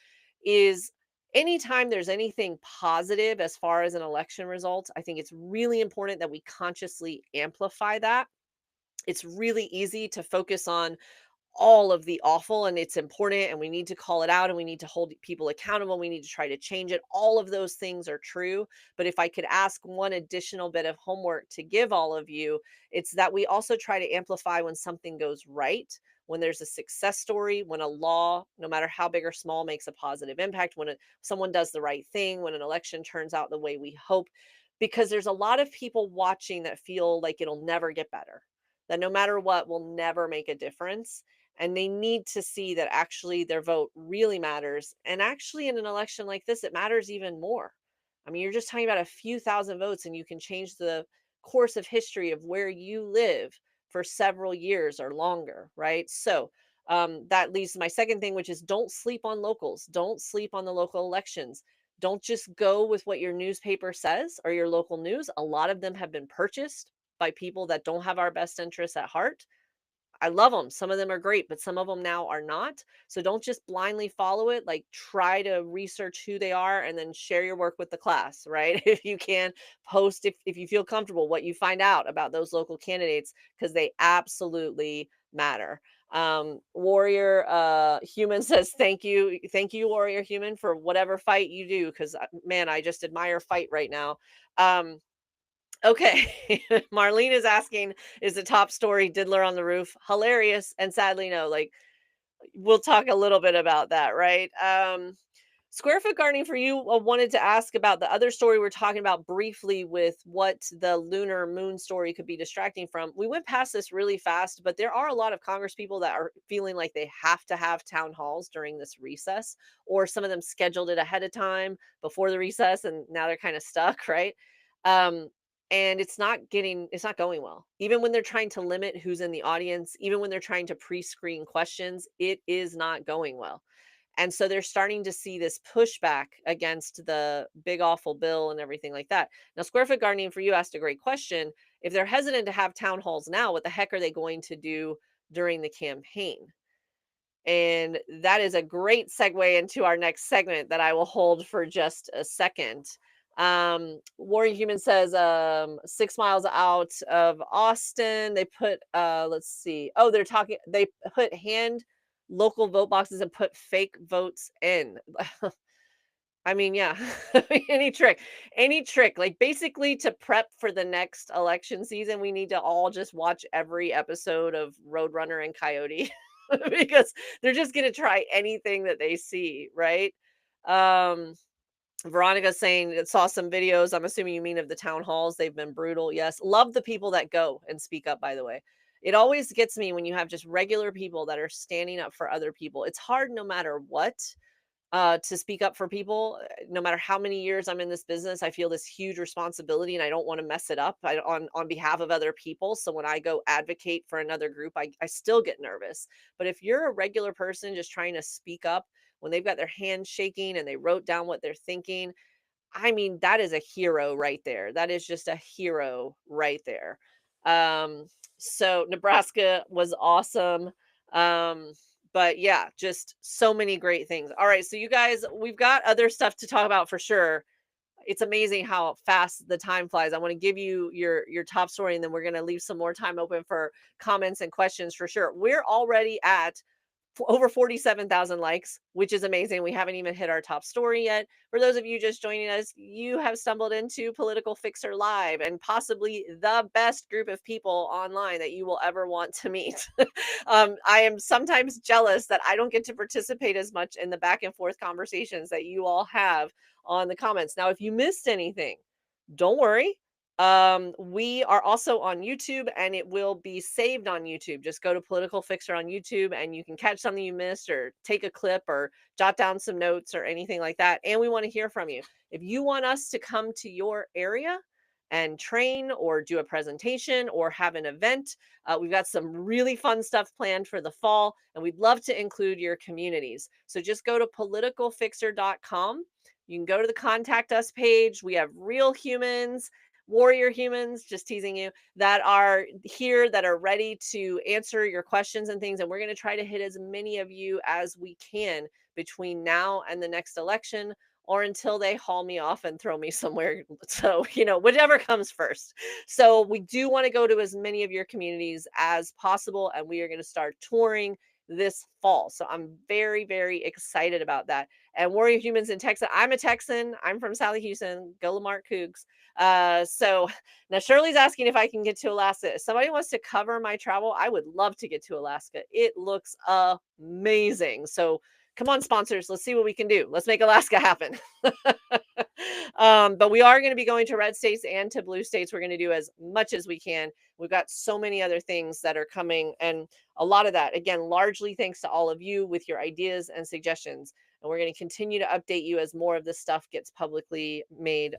is anytime there's anything positive as far as an election result, I think it's really important that we consciously amplify that. It's really easy to focus on all of the awful, and it's important, and we need to call it out, and we need to hold people accountable. We need to try to change it. All of those things are true. But if I could ask one additional bit of homework to give all of you, it's that we also try to amplify when something goes right, when there's a success story, when a law, no matter how big or small, makes a positive impact, when someone does the right thing, when an election turns out the way we hope. Because there's a lot of people watching that feel like it'll never get better, that no matter what will never make a difference, and they need to see that actually their vote really matters. And actually, in an election like this, it matters even more. I mean, you're just talking about a few thousand votes, and you can change the course of history of where you live for several years or longer, right? So that leads to my second thing, which is don't sleep on locals. Don't sleep on the local elections. Don't just go with what your newspaper says or your local news. A lot of them have been purchased by people that don't have our best interests at heart. I love them. Some of them are great, but some of them now are not. So don't just blindly follow it. Like, try to research who they are and then share your work with the class, right? If you can, post if you feel comfortable what you find out about those local candidates, because they absolutely matter. Warrior Human says thank you, Warrior Human, for whatever fight you do, because man, I just admire fight right now. Okay. Marlene is asking, is the top story Diddler on the Roof hilarious? And sadly, no. Like, we'll talk a little bit about that, right? Square Foot Gardening for You wanted to ask about the other story we're talking about briefly with what the lunar moon story could be distracting from. We went past this really fast, but there are a lot of Congress people that are feeling like they have to have town halls during this recess, or some of them scheduled it ahead of time before the recess, and now they're kind of stuck, right? Um, and it's not going well. Even when they're trying to limit who's in the audience, even when they're trying to pre-screen questions, it is not going well. And so they're starting to see this pushback against the big awful bill and everything like that. Now, Square Foot Gardening for You asked a great question. If they're hesitant to have town halls now, what the heck are they going to do during the campaign? And that is a great segue into our next segment that I will hold for just a second. Warrior Human says 6 miles out of Austin, they put let's see. Oh, they put hand local vote boxes and put fake votes in. I mean, yeah. Any trick, like basically to prep for the next election season, we need to all just watch every episode of Roadrunner and Coyote because they're just going to try anything that they see, right? Um, Veronica saying that saw some videos. I'm assuming you mean of the town halls. They've been brutal. Yes. Love the people that go and speak up, by the way. It always gets me when you have just regular people that are standing up for other people. It's hard no matter what. to speak up for people. No matter how many years I'm in this business, I feel this huge responsibility, and I don't want to mess it up on behalf of other people. So when I go advocate for another group, I still get nervous. But if you're a regular person just trying to speak up when they've got their hands shaking and they wrote down what they're thinking, I mean, that is a hero right there. That is just a hero right there. Um, so Nebraska was awesome. Um, but yeah, just so many great things. All right, so you guys, we've got other stuff to talk about for sure. It's amazing how fast the time flies. I want to give you your top story, and then we're going to leave some more time open for comments and questions for sure. We're already at over 47,000 likes, which is amazing. We haven't even hit our top story yet. For those of you just joining us, you have stumbled into Political Fixer Live and possibly the best group of people online that you will ever want to meet. I am sometimes jealous that I don't get to participate as much in the back and forth conversations that you all have on the comments. Now, if you missed anything, don't worry. We are also on YouTube, and it will be saved on YouTube. Just go to Political Fixer on YouTube and you can catch something you missed or take a clip or jot down some notes or anything like that. And we want to hear from you. If you want us to come to your area and train or do a presentation or have an event, we've got some really fun stuff planned for the fall, and we'd love to include your communities. So just go to politicalfixer.com. You can go to the contact us page. We have real humans, warrior humans, just teasing you, that are here, that are ready to answer your questions and things. And we're going to try to hit as many of you as we can between now and the next election, or until they haul me off and throw me somewhere. So, whatever comes first. So, we do want to go to as many of your communities as possible, and we are going to start touring this fall. So, I'm very, very excited about that. And Warrior Humans in Texas, I'm a Texan. I'm from Sally Houston. Go Lamar Cougs. So now Shirley's asking if I can get to Alaska. If somebody wants to cover my travel, I would love to get to Alaska. It looks amazing. So come on, sponsors, let's see what we can do. Let's make Alaska happen. But we are going to be going to red states and to blue states. We're going to do as much as we can. We've got so many other things that are coming, and a lot of that, again, largely thanks to all of you with your ideas and suggestions. And we're going to continue to update you as more of this stuff gets publicly made,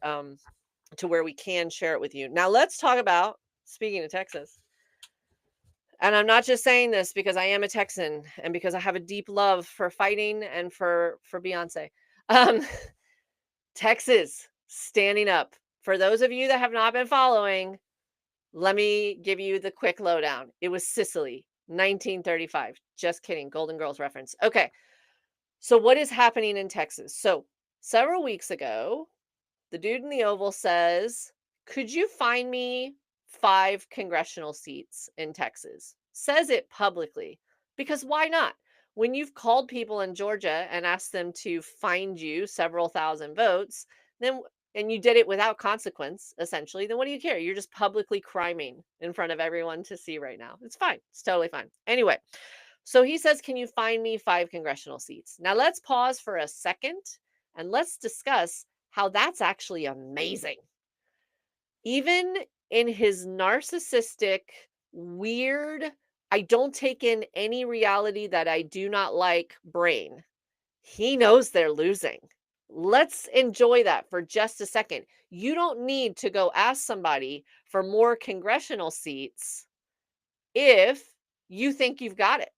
to where we can share it with you. Now, let's talk about, speaking of Texas, and I'm not just saying this because I am a Texan and because I have a deep love for fighting and for Beyonce. Um, Texas standing up. For those of you that have not been following, let me give you the quick lowdown. It was Sicily, 1935. Just kidding. Golden Girls reference. Okay. So, what is happening in Texas? So, several weeks ago, the dude in the Oval says, "Could you find me 5 congressional seats in Texas?" Says it publicly, because why not? When you've called people in Georgia and asked them to find you several thousand votes, then and you did it without consequence, essentially, then what do you care? You're just publicly criming in front of everyone to see right now. It's fine. It's totally fine. Anyway, so he says, "Can you find me 5 congressional seats?" Now let's pause for a second and let's discuss how that's actually amazing. Even in his narcissistic, weird, I don't take in any reality that I do not like brain, he knows they're losing. Let's enjoy that for just a second. You don't need to go ask somebody for more congressional seats if you think you've got it,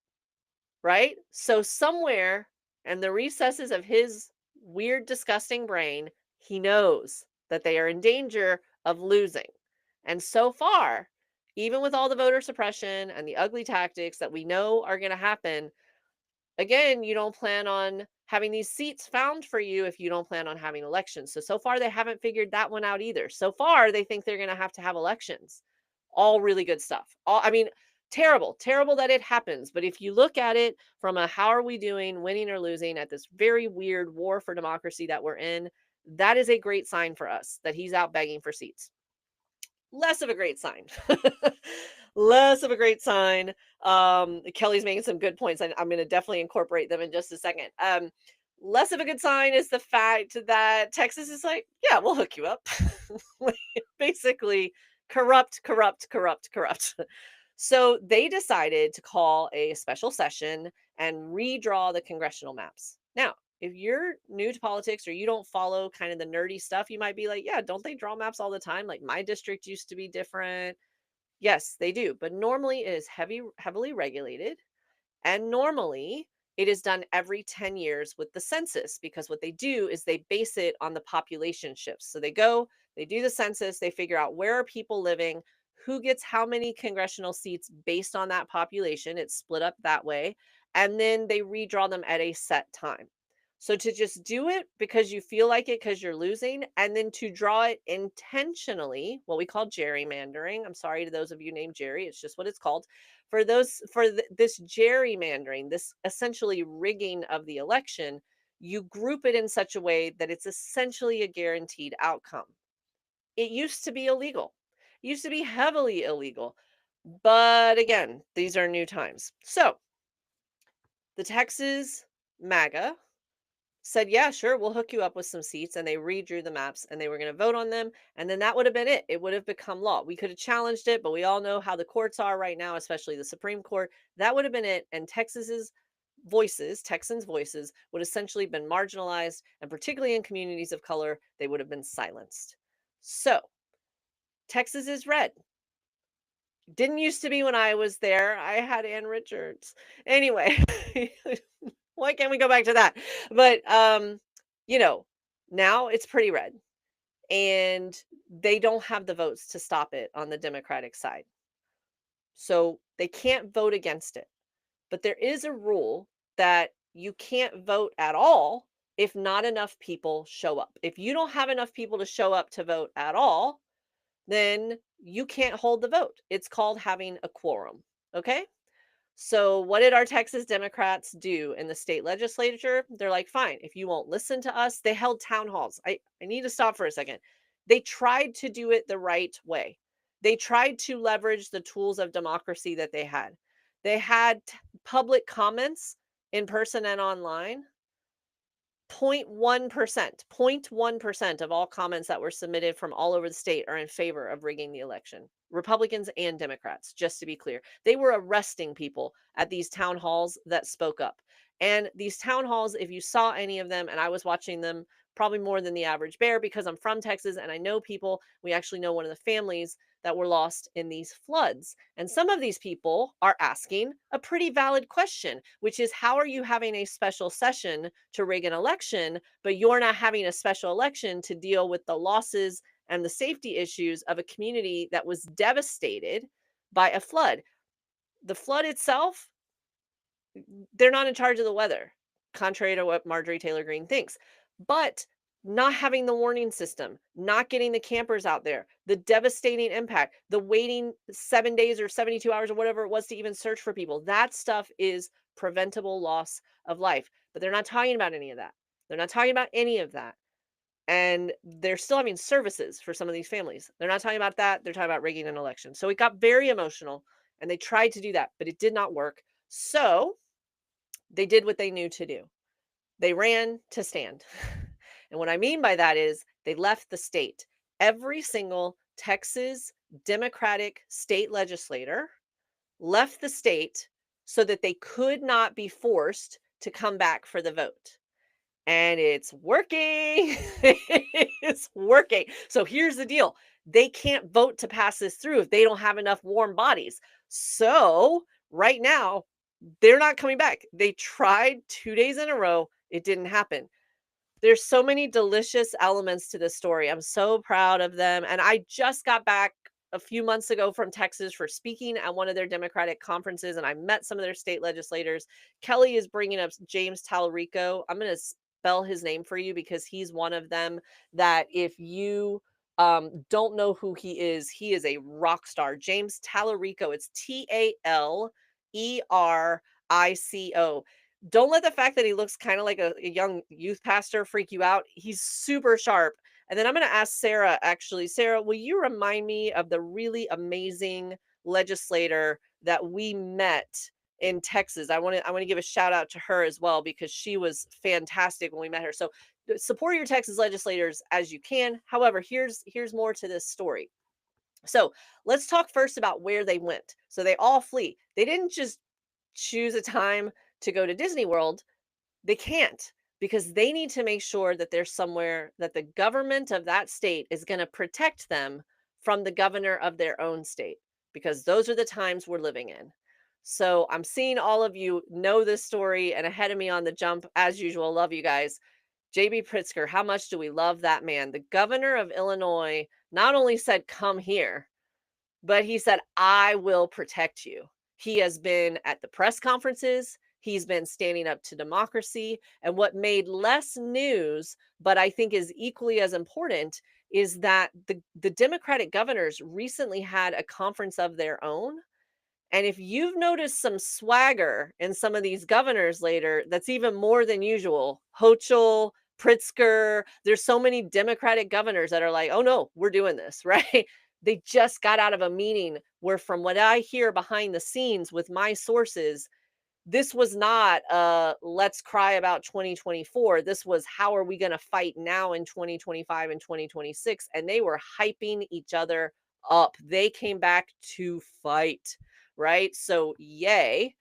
right? So, somewhere in the recesses of his weird, disgusting brain, he knows that they are in danger of losing. And so far, even with all the voter suppression and the ugly tactics that we know are going to happen, again, you don't plan on having these seats found for you if you don't plan on having elections. So far, they haven't figured that one out either. So far, they think they're going to have elections. All really good stuff. I mean, terrible that it happens. But if you look at it from a how are we doing, winning or losing at this very weird war for democracy that we're in, that is a great sign for us that he's out begging for seats. Less of a great sign. Less of a great sign. Kelly's making some good points. I'm going to definitely incorporate them in just a second. Less of a good sign is the fact that Texas is like, yeah, we'll hook you up. Basically, corrupt. So they decided to call a special session and redraw the congressional maps. Now, if you're new to politics or you don't follow kind of the nerdy stuff, you might be like, yeah, don't they draw maps all the time? Like my district used to be different. Yes, they do. But normally it is heavily regulated. And normally it is done every 10 years with the census because what they do is they base it on the population shifts. So they go, they do the census, they figure out where are people living, who gets how many congressional seats based on that population. It's split up that way. And then they redraw them at a set time. So to just do it because you feel like it because you're losing, and then to draw it intentionally, what we call gerrymandering. I'm sorry to those of you named Jerry, it's just what it's called this gerrymandering, this essentially rigging of the election, you group it in such a way that it's essentially a guaranteed outcome. It used to be illegal. It used to be heavily illegal. But again, these are new times. So the Texas MAGA said, yeah, sure, we'll hook you up with some seats. And they redrew the maps and they were going to vote on them. And then that would have been it. It would have become law. We could have challenged it, but we all know how the courts are right now, especially the Supreme Court. That would have been it. And Texans' voices, would essentially been marginalized. And particularly in communities of color, they would have been silenced. So Texas is red. Didn't used to be when I was there. I had Ann Richards. Anyway, why can't we go back to that? But you know, now it's pretty red and they don't have the votes to stop it on the Democratic side. So they can't vote against it. But there is a rule that you can't vote at all if not enough people show up. If you don't have enough people to show up to vote at all, then you can't hold the vote. It's called having a quorum. Okay? So, what did our Texas Democrats do in the state legislature? They're like, fine, if you won't listen to us, they held town halls. I need to stop for a second. They tried to do it the right way. They tried to leverage the tools of democracy that they had. They had public comments in person and online. 0.1% of all comments that were submitted from all over the state are in favor of rigging the election. Republicans and Democrats, just to be clear. They were arresting people at these town halls that spoke up. And these town halls, if you saw any of them, and I was watching them probably more than the average bear because I'm from Texas and I know people, we actually know one of the families that were lost in these floods. And some of these people are asking a pretty valid question, which is how are you having a special session to rig an election, but you're not having a special election to deal with the losses and the safety issues of a community that was devastated by a flood? The flood itself, they're not in charge of the weather, contrary to what Marjorie Taylor Greene thinks. But not having the warning system, not getting the campers out there, the devastating impact, the waiting 7 days or 72 hours or whatever it was to even search for people, that stuff is preventable loss of life. But they're not talking about any of that. They're not talking about any of that. And they're still having services for some of these families. They're not talking about that. They're talking about rigging an election. So it got very emotional and they tried to do that, but it did not work. So they did what they knew to do. They ran to stand. And what I mean by that is they left the state. Every single Texas Democratic state legislator left the state so that they could not be forced to come back for the vote. And it's working. It's working. So here's the deal. They can't vote to pass this through if they don't have enough warm bodies. So right now, they're not coming back. They tried 2 days in a row. It didn't happen. There's so many delicious elements to this story. I'm so proud of them. And I just got back a few months ago from Texas for speaking at one of their Democratic conferences, and I met some of their state legislators. Kelly is bringing up James Tallarico. I'm going to spell his name for you because he's one of them that if you don't know who he is a rock star. James Tallarico. It's Talerico. Don't let the fact that he looks kind of like a young youth pastor freak you out. He's super sharp. And then I'm going to ask Sarah, actually. Sarah, will you remind me of the really amazing legislator that we met in Texas? I want to give a shout out to her as well because she was fantastic when we met her. So support your Texas legislators as you can. However, here's more to this story. So let's talk first about where they went. So they all flee. They didn't just choose a time to go to Disney World. They can't. because they need to make sure that there's somewhere that the government of that state is going to protect them from the governor of their own state, because those are the times we're living in. So I'm seeing all of you know this story and ahead of me on the jump as usual. Love you guys. JB Pritzker, how much do we love that man? The governor of Illinois not only said, come here, but he said, I will protect you. He has been at the press conferences. He's been standing up to democracy. And what made less news, but I think is equally as important, is that the Democratic governors recently had a conference of their own. And if you've noticed some swagger in some of these governors later, that's even more than usual. Hochul, Pritzker, there's so many Democratic governors that are like, oh no, we're doing this, right? They just got out of a meeting where, from what I hear behind the scenes with my sources, this was not let's cry about 2024. This was, how are we going to fight now in 2025 and 2026? And they were hyping each other up. They came back to fight, right? So yay.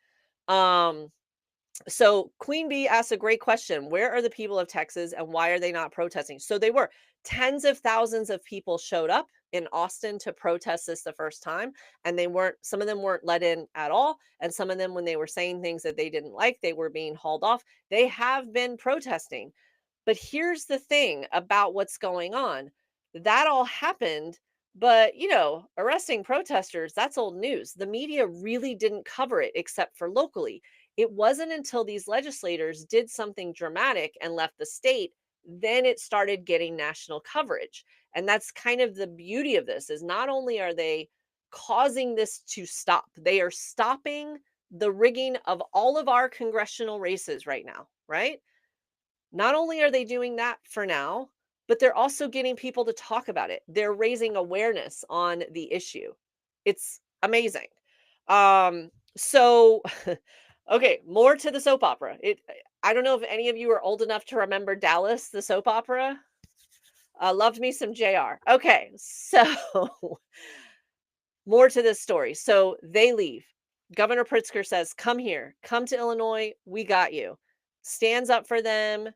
So Queen Bee asked a great question. Where are the people of Texas and why are they not protesting? So they were. Tens of thousands of people showed up in Austin to protest this the first time, and some of them weren't let in at all, and some of them, when they were saying things that they didn't like, they were being hauled off. They have been protesting. But here's the thing about what's going on. That all happened, but arresting protesters, that's old news. The media really didn't cover it except for locally. It wasn't until these legislators did something dramatic and left the state, then it started getting national coverage. And that's kind of the beauty of this, is not only are they causing this to stop, they are stopping the rigging of all of our congressional races right now, right? Not only are they doing that for now, but they're also getting people to talk about it. They're raising awareness on the issue. It's amazing. So okay, more to the soap opera. I don't know if any of you are old enough to remember Dallas, the soap opera. Loved me some JR. Okay, so more to this story. So they leave. Governor Pritzker says, come here, come to Illinois. We got you. Stands up for them.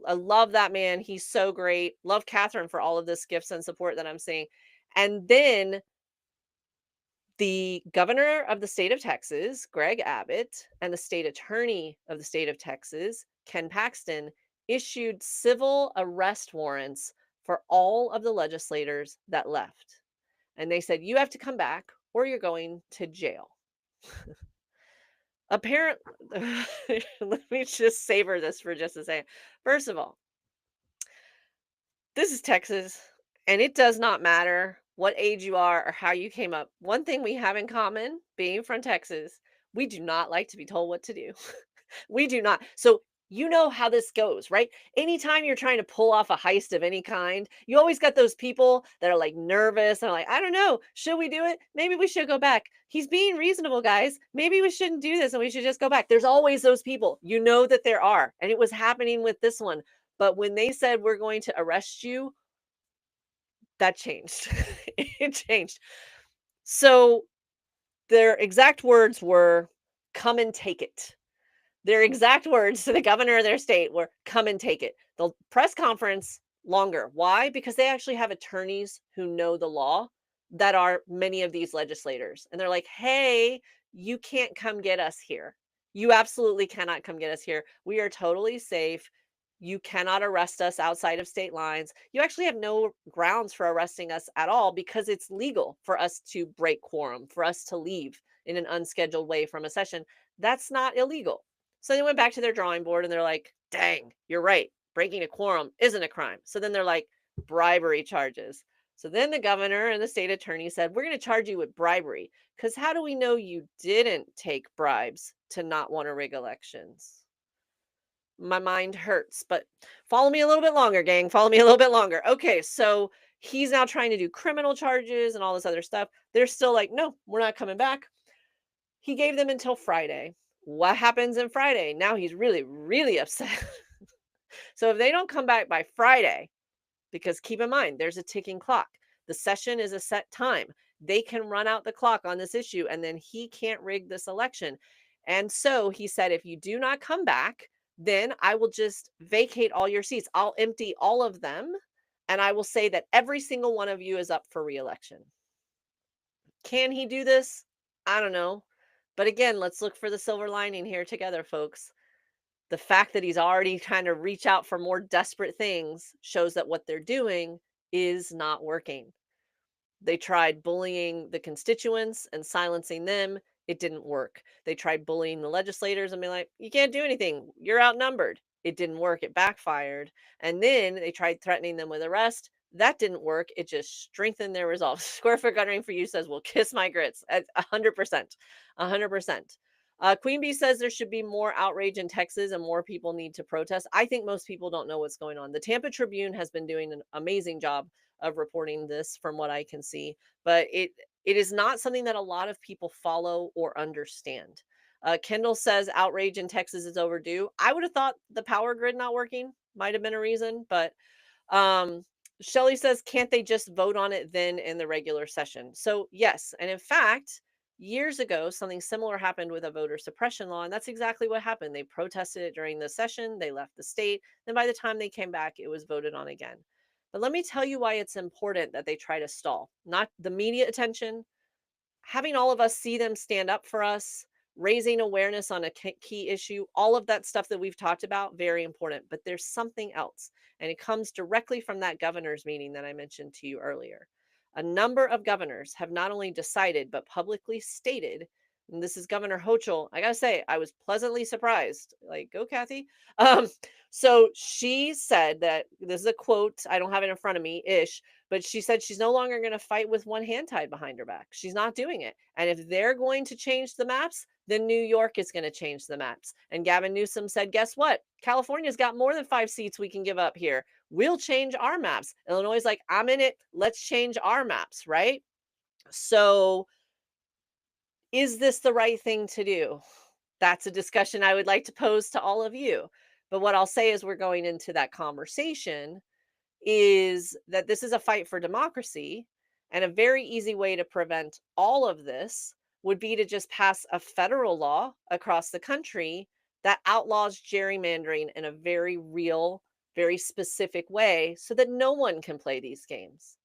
I love that man. He's so great. Love Catherine for all of this gifts and support that I'm seeing. And then the governor of the state of Texas, Greg Abbott, and the state attorney of the state of Texas, Ken Paxton, issued civil arrest warrants for all of the legislators that left. And they said, you have to come back or you're going to jail. Apparently, let me just savor this for just a second. First of all, this is Texas, and it does not matter what age you are or how you came up. One thing we have in common, being from Texas, we do not like to be told what to do. We do not. So you know how this goes, right? Anytime you're trying to pull off a heist of any kind, you always got those people that are like nervous and like, I don't know, should we do it? Maybe we should go back. He's being reasonable, guys. Maybe we shouldn't do this and we should just go back. There's always those people. You know that there are. And it was happening with this one. But when they said, we're going to arrest you, that changed. It changed. So their exact words were, come and take it. Their exact words to the governor of their state were, come and take it. The press conference, longer. Why? Because they actually have attorneys who know the law that are many of these legislators. And they're like, hey, you can't come get us here. You absolutely cannot come get us here. We are totally safe. You cannot arrest us outside of state lines. You actually have no grounds for arresting us at all, because it's legal for us to break quorum, for us to leave in an unscheduled way from a session. That's not illegal. So they went back to their drawing board and they're like, dang, you're right. Breaking a quorum isn't a crime. So then they're like, bribery charges. So then the governor and the state attorney said, we're going to charge you with bribery, because how do we know you didn't take bribes to not want to rig elections? My mind hurts, but follow me a little bit longer, gang. Follow me a little bit longer. Okay, so he's now trying to do criminal charges and all this other stuff. They're still like, no, we're not coming back. He gave them until Friday. What happens on Friday? Now he's really, really upset. So if they don't come back by Friday, because keep in mind, there's a ticking clock. The session is a set time. They can run out the clock on this issue, and then he can't rig this election. And so he said, if you do not come back, then I will just vacate all your seats. I'll empty all of them, and I will say that every single one of you is up for reelection. Can he do this? I don't know. But again, let's look for the silver lining here together, folks. The fact that he's already kind of reach out for more desperate things shows that what they're doing is not working. They tried bullying the constituents and silencing them. It didn't work. They tried bullying the legislators and being like, you can't do anything. You're outnumbered. It didn't work. It backfired. And then they tried threatening them with arrest. That didn't work. It just strengthened their resolve. Square foot guttering for you says, well, kiss my grits. At 100%. 100%. Queen Bee says there should be more outrage in Texas and more people need to protest. I think most people don't know what's going on. The Tampa Tribune has been doing an amazing job of reporting this from what I can see, but it is not something that a lot of people follow or understand. Kendall says outrage in Texas is overdue. I would have thought the power grid not working might have been a reason, but um, Shelly says, can't they just vote on it then in the regular session? So, yes. And in fact, years ago, something similar happened with a voter suppression law. And that's exactly what happened. They protested it during the session, they left the state. Then by the time they came back, it was voted on again. But let me tell you why it's important that they try to stall. Not the media attention, having all of us see them stand up for us, raising awareness on a key issue, all of that stuff that we've talked about, very important. But there's something else, and it comes directly from that governor's meeting that I mentioned to you earlier. A number of governors have not only decided, but publicly stated, and this is Governor Hochul. I gotta say, I was pleasantly surprised. Like, go, Kathy. Um, so she said that this is a quote, I don't have it in front of me ish, but she said she's no longer going to fight with one hand tied behind her back. She's not doing it. And if they're going to change the maps, then New York is going to change the maps. And Gavin Newsom said, guess what? California's got more than 5 seats we can give up here. We'll change our maps. Illinois is like, I'm in it. Let's change our maps, right? So is this the right thing to do? That's a discussion I would like to pose to all of you. But what I'll say as we're going into that conversation is that this is a fight for democracy. And a very easy way to prevent all of this would be to just pass a federal law across the country that outlaws gerrymandering in a very real, very specific way so that no one can play these games.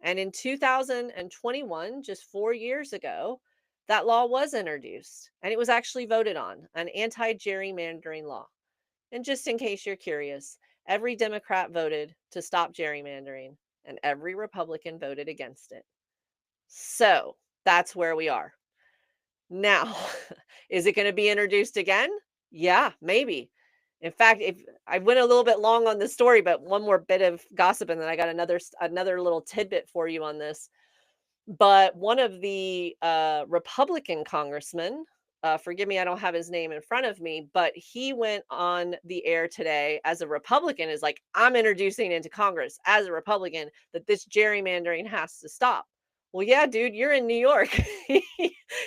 And in 2021, just 4 years ago, that law was introduced and it was actually voted on, an anti gerrymandering law. And just in case you're curious, every Democrat voted to stop gerrymandering and every Republican voted against it. So that's where we are. Now, is it going to be introduced again? Yeah, maybe. In fact, if I went a little bit long on this story, but one more bit of gossip, and then I got another little tidbit for you on this. But one of the Republican congressmen, forgive me, I don't have his name in front of me, but he went on the air today as a Republican, is like, I'm introducing into Congress as a Republican that this gerrymandering has to stop. Well, yeah, dude, you're in New York.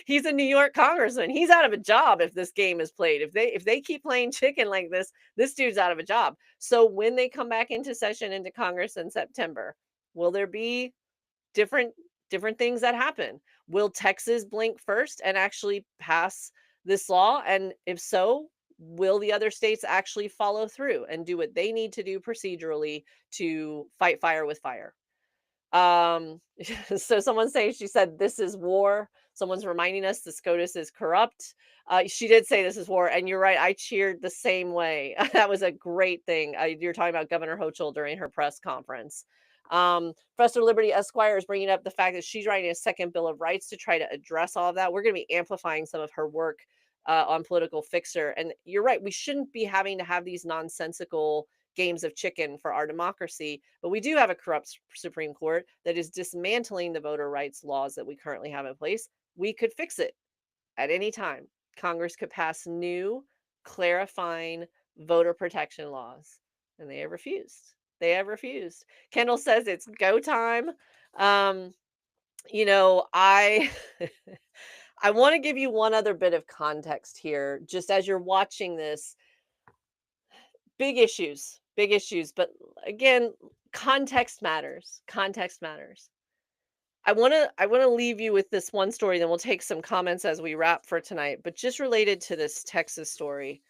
He's a New York congressman. He's out of a job if this game is played. If they keep playing chicken like this dude's out of a job. So when they come back into session into Congress in September, will there be different different things that happen? Will Texas blink first and actually pass this law? And if so, will the other states actually follow through and do what they need to do procedurally to fight fire with fire? So someone's saying, she said, this is war. Someone's reminding us the SCOTUS is corrupt. She did say this is war, and you're right. I cheered the same way. That was a great thing. You're talking about Governor Hochul during her press conference. Professor Liberty Esquire is bringing up the fact that she's writing a second Bill of Rights to try to address all of that. We're going to be amplifying some of her work on Political Fixer. And you're right. We shouldn't be having to have these nonsensical games of chicken for our democracy, but we do have a corrupt Supreme Court that is dismantling the voter rights laws that we currently have in place. We could fix it at any time. Congress could pass new, clarifying voter protection laws, and they have refused. They have refused. Kendall says it's go time. Um, I I want to give you one other bit of context here, just as you're watching this. Big issues, but again, context matters. Context matters. I want to leave you with this one story, then we'll take some comments as we wrap for tonight, but just related to this Texas story.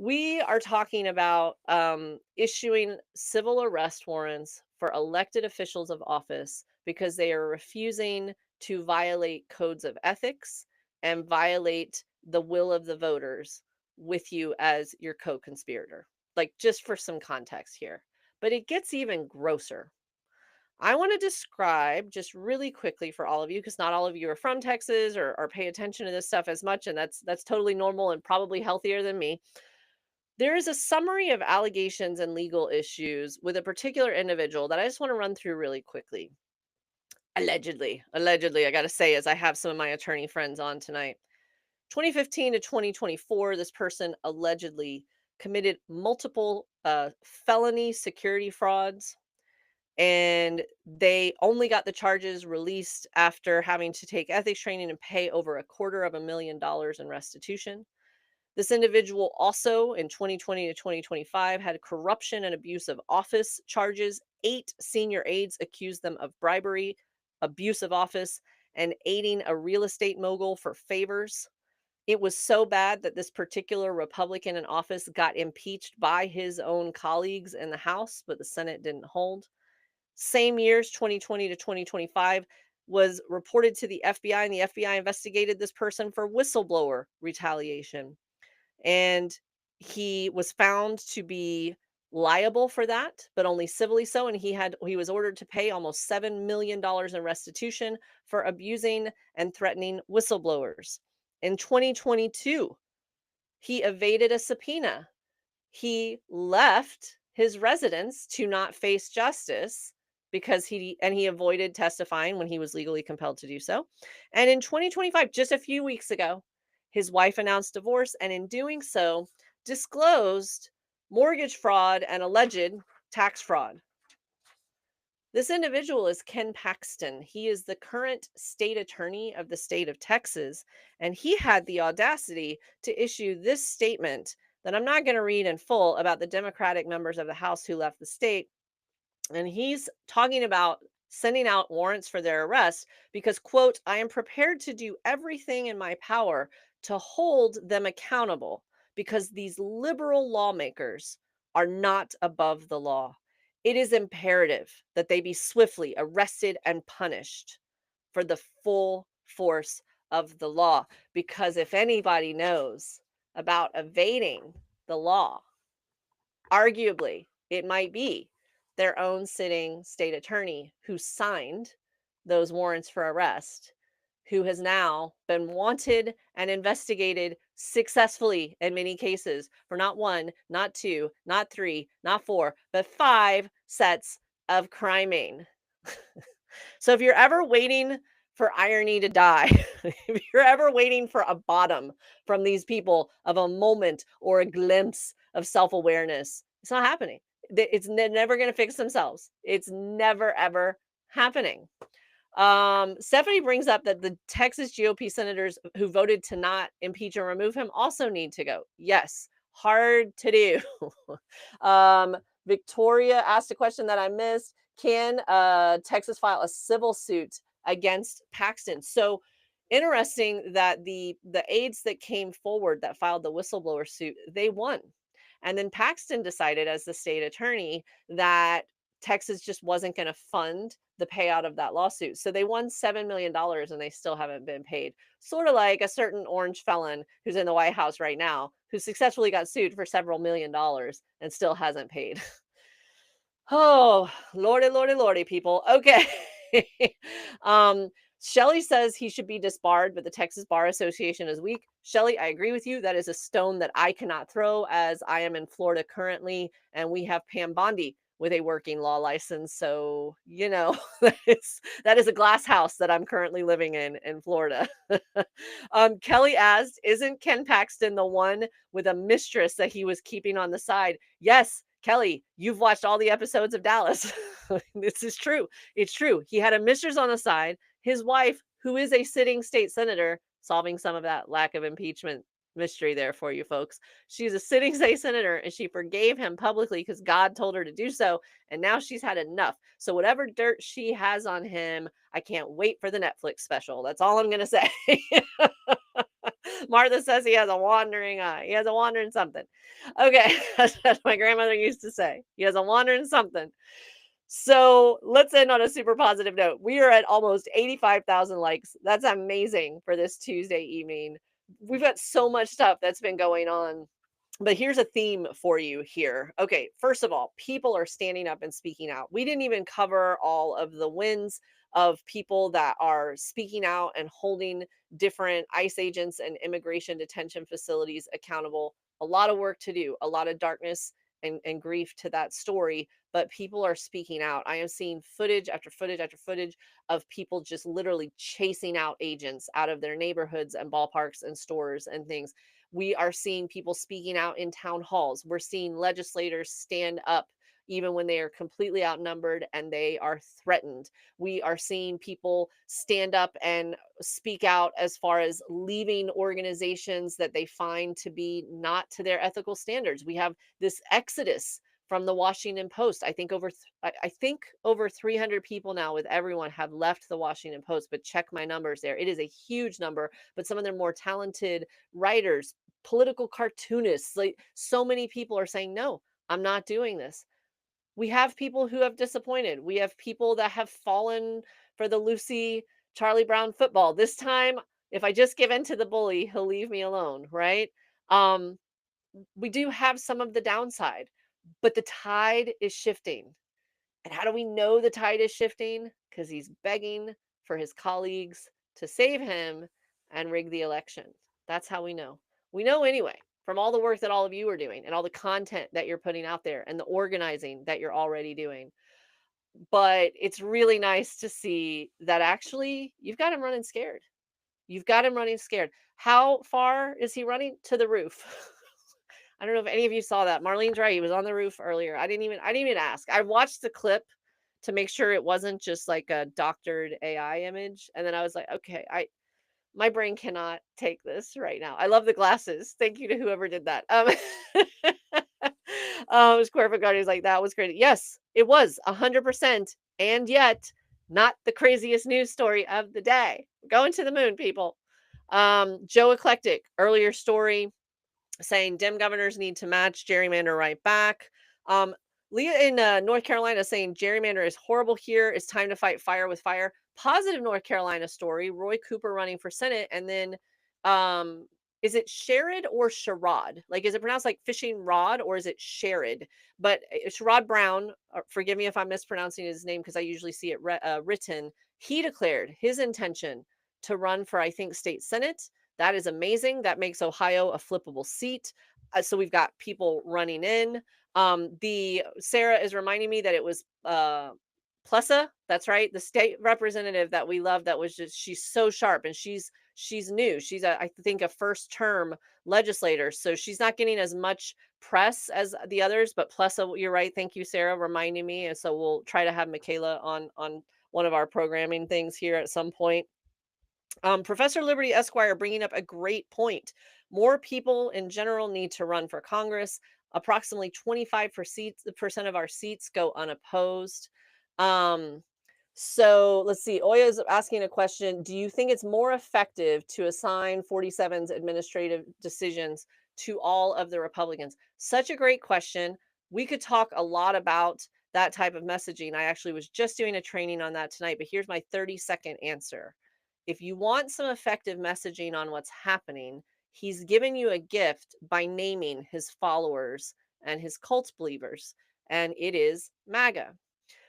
We are talking about issuing civil arrest warrants for elected officials of office because they are refusing to violate codes of ethics and violate the will of the voters with you as your co conspirator. Like, just for some context here. But it gets even grosser. I want to describe just really quickly for all of you, because not all of you are from Texas or pay attention to this stuff as much, and that's totally normal and probably healthier than me. There is a summary of allegations and legal issues with a particular individual that I just want to run through really quickly. Allegedly, I got to say, as I have some of my attorney friends on tonight. 2015 to 2024, this person allegedly committed multiple felony security frauds, and they only got the charges released after having to take ethics training and pay over $250,000 in restitution. This individual also in 2020 to 2025 had corruption and abuse of office charges. 8 senior aides accused them of bribery, abuse of office, and aiding a real estate mogul for favors. It was so bad that this particular Republican in office got impeached by his own colleagues in the House, but the Senate didn't hold. Same years, 2020 to 2025, was reported to the FBI, and the FBI investigated this person for whistleblower retaliation. And he was found to be liable for that, but only civilly so. And he was ordered to pay almost $7 million in restitution for abusing and threatening whistleblowers. In 2022, he evaded a subpoena. He left his residence to not face justice because he avoided testifying when he was legally compelled to do so. And in 2025, just a few weeks ago, his wife announced divorce, and in doing so, disclosed mortgage fraud and alleged tax fraud. This individual is Ken Paxton. He is the current state attorney of the state of Texas, and he had the audacity to issue this statement that I'm not going to read in full about the Democratic members of the House who left the state. And he's talking about sending out warrants for their arrest because, quote, I am prepared to do everything in my power to hold them accountable because these liberal lawmakers are not above the law. It is imperative that they be swiftly arrested and punished for the full force of the law. Because if anybody knows about evading the law, arguably, it might be their own sitting state attorney who signed those warrants for arrest, who has now been wanted and investigated successfully in many cases for not one, not two, not three, not four, but 5 sets of criming. So if you're ever waiting for irony to die, if you're ever waiting for a bottom from these people of a moment or a glimpse of self-awareness, it's not happening. They're never going to fix themselves. It's never ever happening. Stephanie brings up that the Texas GOP senators who voted to not impeach or remove him also need to go. Yes, hard to do. Victoria asked a question that I missed. Can Texas file a civil suit against Paxton? So interesting that the aides that came forward that filed the whistleblower suit, they won. And then Paxton decided as the state attorney that Texas just wasn't going to fund the payout of that lawsuit. So they won $7 million and they still haven't been paid. Sort of like a certain orange felon who's in the White House right now, who successfully got sued for several $1,000,000 and still hasn't paid. Oh, lordy, people. Okay. Shelley says he should be disbarred, but the Texas Bar Association is weak. Shelley, I agree with you. That is a stone that I cannot throw, as I am in Florida currently, and we have Pam Bondi with a working law license. So, that is a glass house that I'm currently living in Florida. Kelly asked, isn't Ken Paxton the one with a mistress that he was keeping on the side? Yes, Kelly, you've watched all the episodes of Dallas. This is true. It's true. He had a mistress on the side. His wife, who is a sitting state senator, solving some of that lack of impeachment mystery there for you folks. She's a sitting state senator and she forgave him publicly because God told her to do so. And now she's had enough. So whatever dirt she has on him, I can't wait for the Netflix special. That's all I'm going to say. Martha says he has a wandering eye. He has a wandering something. Okay, that's what my grandmother used to say. He has a wandering something. So let's end on a super positive note. We are at almost 85,000 likes. That's amazing for this Tuesday evening. We've got so much stuff that's been going on. But here's a theme for you here. Okay, first of all, people are standing up and speaking out. We didn't even cover all of the wins of people that are speaking out and holding different ICE agents and immigration detention facilities accountable. A lot of work to do, a lot of darkness and grief to that story, but people are speaking out. I am seeing footage after footage after footage of people just literally chasing out agents out of their neighborhoods and ballparks and stores and things. We are seeing people speaking out in town halls. We're seeing legislators stand up even when they are completely outnumbered and they are threatened. We are seeing people stand up and speak out as far as leaving organizations that they find to be not to their ethical standards. We have this exodus from the Washington Post. I think over 300 people now with everyone have left the Washington Post, but check my numbers there. It is a huge number, but some of their more talented writers, political cartoonists, like so many people are saying, no, I'm not doing this. We have people who have disappointed. We have people that have fallen for the Lucy Charlie Brown football. This time, if I just give in to the bully, he'll leave me alone, right? Um, we do have some of the downside, but the tide is shifting. And how do we know the tide is shifting? Because he's begging for his colleagues to save him and rig the election. That's how we know. We know anyway from all the work that all of you are doing and all the content that you're putting out there and the organizing that you're already doing. But it's really nice to see that actually you've got him running scared. You've got him running scared. How far is he running? To the roof. I don't know if any of you saw that. Marlene's right. He was on the roof earlier. I didn't even ask. I watched the clip to make sure it wasn't just like a doctored AI image. And then I was like, okay, my brain cannot take this right now. I love the glasses. Thank you to whoever did that. Square Guardian's like, that was great. Yes, it was 100%. And yet, not the craziest news story of the day. Going to the moon, people. Joe Eclectic, earlier story saying Dem governors need to match gerrymander right back. Leah in North Carolina saying gerrymander is horrible here. It's time to fight fire with fire. Positive North Carolina story. Roy Cooper running for Senate. And then is it Sherrod or Sherrod? Like, is it pronounced like fishing rod or is it Sherrod? But Sherrod Brown, forgive me if I'm mispronouncing his name because I usually see it written. He declared his intention to run for, I think, state Senate. That is amazing. That makes Ohio a flippable seat. So we've got people running in. The Sarah is reminding me that it was Plessa. That's right, the state representative that we love. That was just she's so sharp and she's new. She's I think a first term legislator, so she's not getting as much press as the others. But Plessa, you're right. Thank you, Sarah, reminding me. And so we'll try to have Michaela on one of our programming things here at some point. Professor Liberty Esquire bringing up a great point. More people in general need to run for Congress. Approximately 25% of our seats go unopposed. So let's see. Oya is asking a question. Do you think it's more effective to assign 47's administrative decisions to all of the Republicans? Such a great question. We could talk a lot about that type of messaging. I actually was just doing a training on that tonight, but here's my 30-second answer. If you want some effective messaging on what's happening, he's given you a gift by naming his followers and his cult believers, and it is MAGA.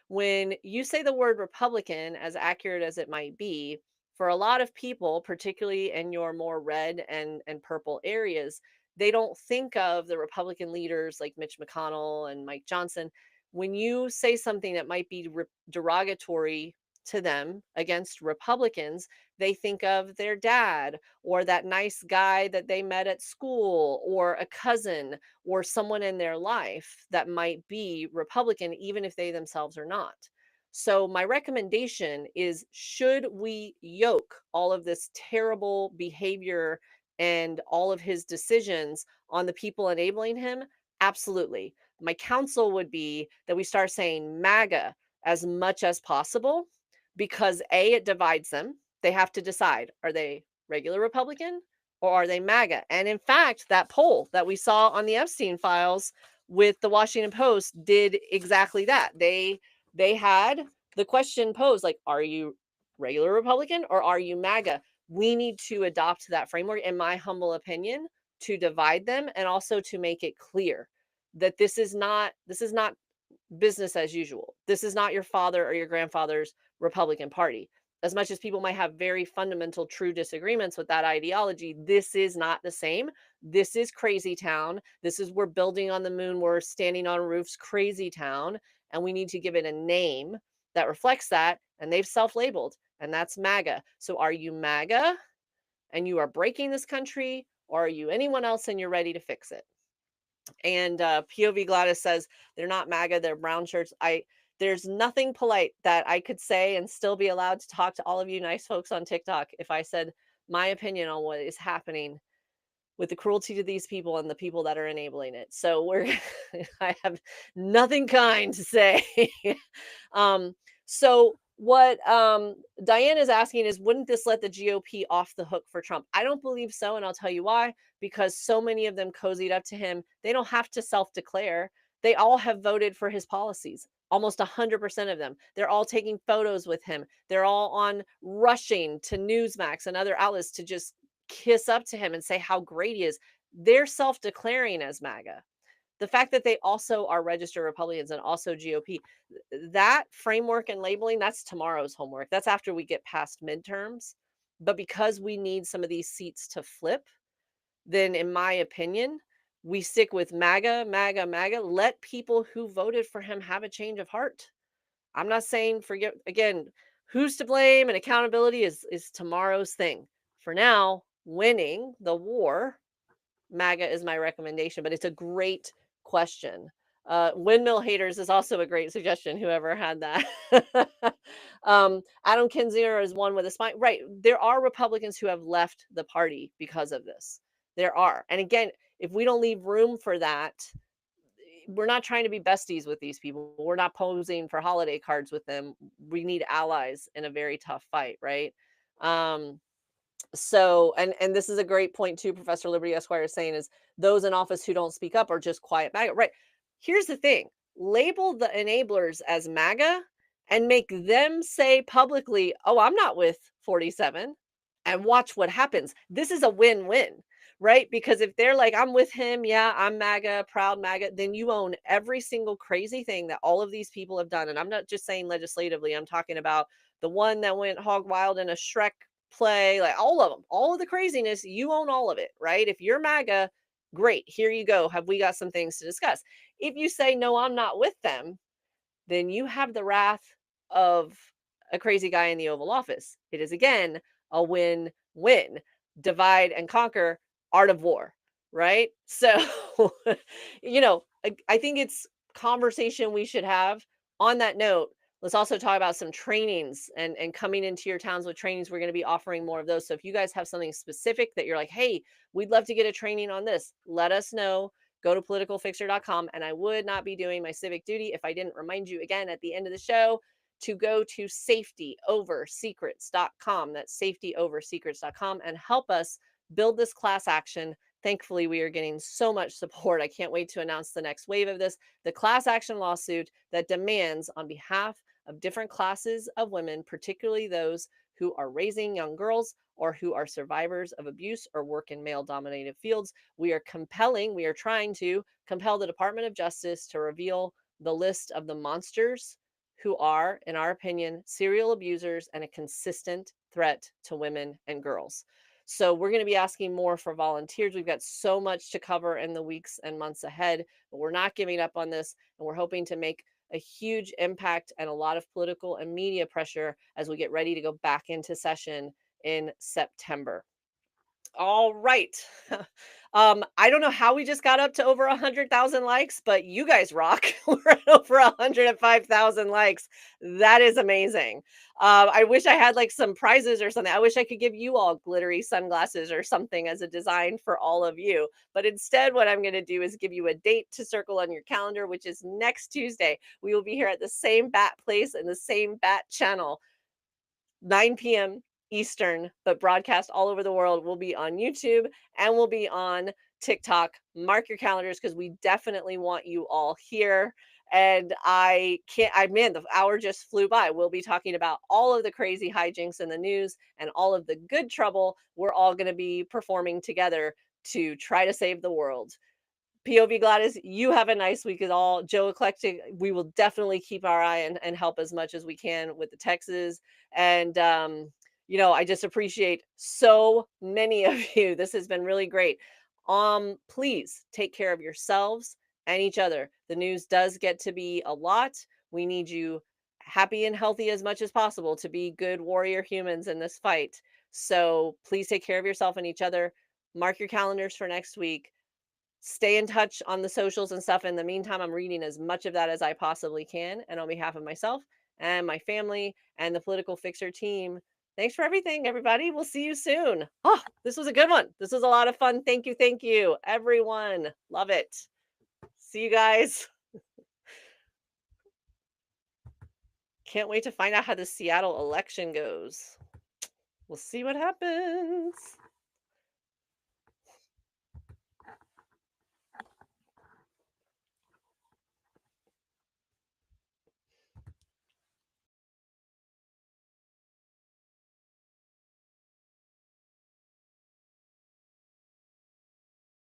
When you say the word Republican, as accurate as it might be, for a lot of people, particularly in your more red and purple areas, they don't think of the Republican leaders like Mitch McConnell and Mike Johnson. When you say something that might be derogatory to them against Republicans, they think of their dad or that nice guy that they met at school or a cousin or someone in their life that might be Republican, even if they themselves are not. So, my recommendation is, should we yoke all of this terrible behavior and all of his decisions on the people enabling him? Absolutely. My counsel would be that we start saying MAGA as much as possible because A, it divides them. They have to decide, are they regular Republican or are they MAGA? And in fact, that poll that we saw on the Epstein Files with the Washington Post did exactly that. They had the question posed, like, are you regular Republican or are you MAGA? We need to adopt that framework, in my humble opinion, to divide them and also to make it clear that this is not business as usual. This is not your father or your grandfather's Republican Party. As much as people might have very fundamental, true disagreements with that ideology, this is not the same. This is crazy town. This is we're building on the moon, we're standing on roofs, crazy town. And we need to give it a name that reflects that. And they've self labeled, and that's MAGA. So are you MAGA and you are breaking this country, or are you anyone else and you're ready to fix it? And POV Gladys says they're not MAGA, they're brown shirts. There's nothing polite that I could say and still be allowed to talk to all of you nice folks on TikTok if I said my opinion on what is happening with the cruelty to these people and the people that are enabling it. So I have nothing kind to say. So what Diane is asking is, wouldn't this let the GOP off the hook for Trump? I don't believe so, and I'll tell you why. Because so many of them cozied up to him. They don't have to self-declare. They all have voted for his policies. Almost 100% of them. They're all taking photos with him. They're all on rushing to Newsmax and other outlets to just kiss up to him and say how great he is. They're self-declaring as MAGA. The fact that they also are registered Republicans and also GOP, that framework and labeling, that's tomorrow's homework. That's after we get past midterms. But because we need some of these seats to flip, then in my opinion, we stick with MAGA, MAGA, MAGA. Let people who voted for him have a change of heart. I'm not saying forget, again, who's to blame and accountability is tomorrow's thing. For now, winning the war, MAGA is my recommendation, but it's a great question. Windmill haters is also a great suggestion, whoever had that. Adam Kinzinger is one with a spine. Right. There are Republicans who have left the party because of this. There are. And again, if we don't leave room for that, we're not trying to be besties with these people. We're not posing for holiday cards with them. We need allies in a very tough fight, right? So, and this is a great point too, Professor Liberty Esquire is saying, is those in office who don't speak up are just quiet MAGA. Right. Here's the thing. Label the enablers as MAGA and make them say publicly, oh, I'm not with 47, and watch what happens. This is a win-win, right? Because if they're like, I'm with him, yeah, I'm MAGA, proud MAGA, then you own every single crazy thing that all of these people have done. And I'm not just saying legislatively, I'm talking about the one that went hog wild in a Shrek play, like all of them, all of the craziness, you own all of it, right? If you're MAGA, great, here you go. Have we got some things to discuss? If you say, no, I'm not with them, then you have the wrath of a crazy guy in the Oval Office. It is, again, a win-win. Divide and conquer, art of war, right? So, I think it's conversation we should have. On that note, let's also talk about some trainings and coming into your towns with trainings. We're going to be offering more of those. So if you guys have something specific that you're like, hey, we'd love to get a training on this, let us know. Go to politicalfixer.com. And I would not be doing my civic duty if I didn't remind you again at the end of the show to go to safetyoversecrets.com. That's safetyoversecrets.com, and help us build this class action. Thankfully, we are getting so much support. I can't wait to announce the next wave of this. The class action lawsuit that demands, on behalf of different classes of women, particularly those who are raising young girls or who are survivors of abuse or work in male-dominated fields, we are trying to compel the Department of Justice to reveal the list of the monsters who are, in our opinion, serial abusers and a consistent threat to women and girls. So we're going to be asking more for volunteers. We've got so much to cover in the weeks and months ahead, but we're not giving up on this, and we're hoping to make a huge impact and a lot of political and media pressure as we get ready to go back into session in September. All right. I don't know how we just got up to over 100,000 likes, but you guys rock. We're at over 105,000 likes. That is amazing. I wish I had like some prizes or something. I wish I could give you all glittery sunglasses or something as a design for all of you. But instead, what I'm going to do is give you a date to circle on your calendar, which is next Tuesday. We will be here at the same bat place and the same bat channel, 9 p.m. Eastern, but broadcast all over the world. We'll be on YouTube and we'll be on TikTok. Mark your calendars because we definitely want you all here. And man, the hour just flew by. We'll be talking about all of the crazy hijinks in the news and all of the good trouble we're all going to be performing together to try to save the world. POV Gladys, you have a nice week at all. Joe Eclectic, we will definitely keep our eye and help as much as we can with the Texas. And, I just appreciate so many of you. This has been really great. Please take care of yourselves and each other. The news does get to be a lot. We need you happy and healthy as much as possible to be good warrior humans in this fight. So please take care of yourself and each other. Mark your calendars for next week. Stay in touch on the socials and stuff. In the meantime, I'm reading as much of that as I possibly can. And on behalf of myself and my family and the Political Fixer team, thanks for everything, everybody. We'll see you soon. Oh, this was a good one. This was a lot of fun. Thank you, everyone. Love it. See you guys. Can't wait to find out how the Seattle election goes. We'll see what happens.